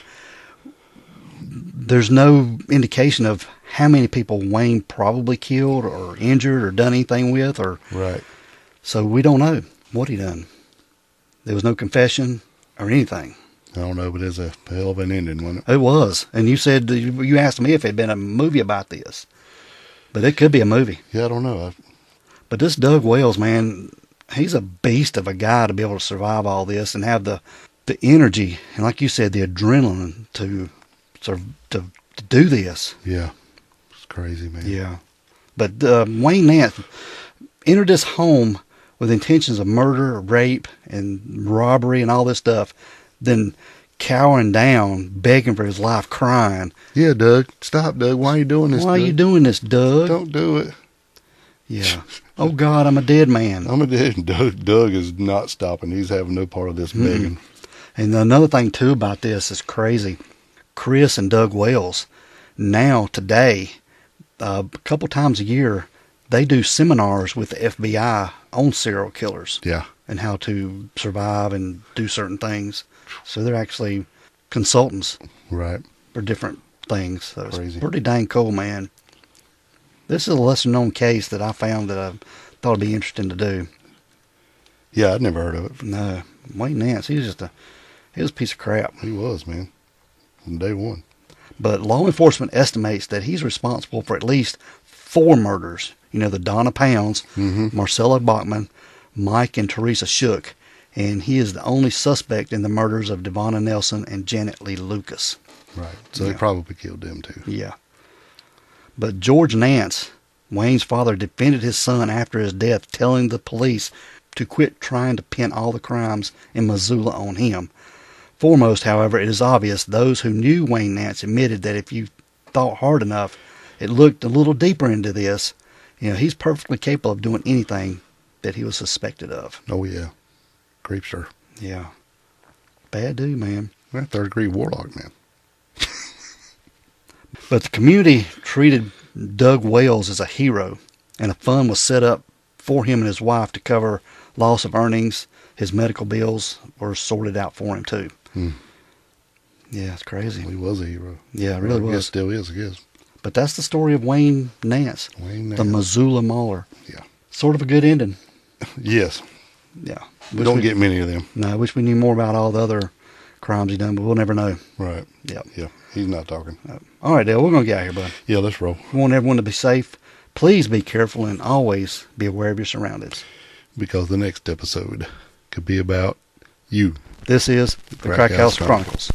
[SPEAKER 2] There's no indication of how many people Wayne probably killed or injured or done anything with.
[SPEAKER 3] Right.
[SPEAKER 2] So we don't know what he done. There was no confession or anything.
[SPEAKER 3] I don't know, but it's a hell of an ending, wasn't it?
[SPEAKER 2] It was. And you said, you asked me if it had been a movie about this. But it could be a movie.
[SPEAKER 3] Yeah, I don't know.
[SPEAKER 2] But this Doug Wells, man, he's a beast of a guy to be able to survive all this and have the energy, and like you said, the adrenaline to do this.
[SPEAKER 3] Yeah. It's crazy, man.
[SPEAKER 2] Yeah. But Wayne Nance entered this home with intentions of murder, rape, and robbery and all this stuff, then cowering down, begging for his life, crying.
[SPEAKER 3] Yeah, Doug. Stop, Doug. Why are you doing this,
[SPEAKER 2] Why are you doing this, Doug?
[SPEAKER 3] Don't do it.
[SPEAKER 2] Yeah. Oh, God, I'm a dead man.
[SPEAKER 3] I'm a dead. Doug is not stopping. He's having no part of this begging.
[SPEAKER 2] And another thing, too, about this is crazy. Chris and Doug Wells, now, today, a couple times a year, they do seminars with the FBI on serial killers.
[SPEAKER 3] Yeah.
[SPEAKER 2] And how to survive and do certain things. So they're actually consultants.
[SPEAKER 3] Right.
[SPEAKER 2] For different things. So it's
[SPEAKER 3] crazy.
[SPEAKER 2] Pretty dang cool, man. This is a lesser known case that I found that I thought would be interesting to do.
[SPEAKER 3] Yeah, I'd never heard of it.
[SPEAKER 2] No. Wayne Nance, he was a piece of crap.
[SPEAKER 3] He was, man. From day one.
[SPEAKER 2] But law enforcement estimates that he's responsible for at least 4 murders. The Donna Pounds, Marcella Bachman, Mike and Teresa Shook, and he is the only suspect in the murders of Devonna Nelson and Janet Lee Lucas.
[SPEAKER 3] Right. So they probably killed them too.
[SPEAKER 2] Yeah. But George Nance, Wayne's father, defended his son after his death, telling the police to quit trying to pin all the crimes in Missoula on him. Foremost, however, it is obvious those who knew Wayne Nance admitted that if you thought hard enough, it looked a little deeper into this. He's perfectly capable of doing anything that he was suspected of.
[SPEAKER 3] Oh, yeah. Creepster.
[SPEAKER 2] Yeah. Bad dude, man.
[SPEAKER 3] Well, third-degree warlock, man.
[SPEAKER 2] But the community treated Doug Wells as a hero, and a fund was set up for him and his wife to cover loss of earnings. His medical bills were sorted out for him, too. Yeah, it's crazy.
[SPEAKER 3] He was a hero.
[SPEAKER 2] Yeah, it really was.
[SPEAKER 3] He still is, I guess.
[SPEAKER 2] But that's the story of Wayne Nance. The Missoula Mauler.
[SPEAKER 3] Yeah.
[SPEAKER 2] Sort of a good ending.
[SPEAKER 3] Yes.
[SPEAKER 2] Yeah.
[SPEAKER 3] We don't get many of them.
[SPEAKER 2] No, I wish we knew more about all the other crimes he done, but we'll never know.
[SPEAKER 3] Right.
[SPEAKER 2] Yep.
[SPEAKER 3] Yeah. He's not talking.
[SPEAKER 2] All right, Dale, we're going to get out of here, bud.
[SPEAKER 3] Yeah, let's roll.
[SPEAKER 2] We want everyone to be safe, Please be careful and always be aware of your surroundings.
[SPEAKER 3] Because the next episode could be about you.
[SPEAKER 2] This is the Crack House Chronicles.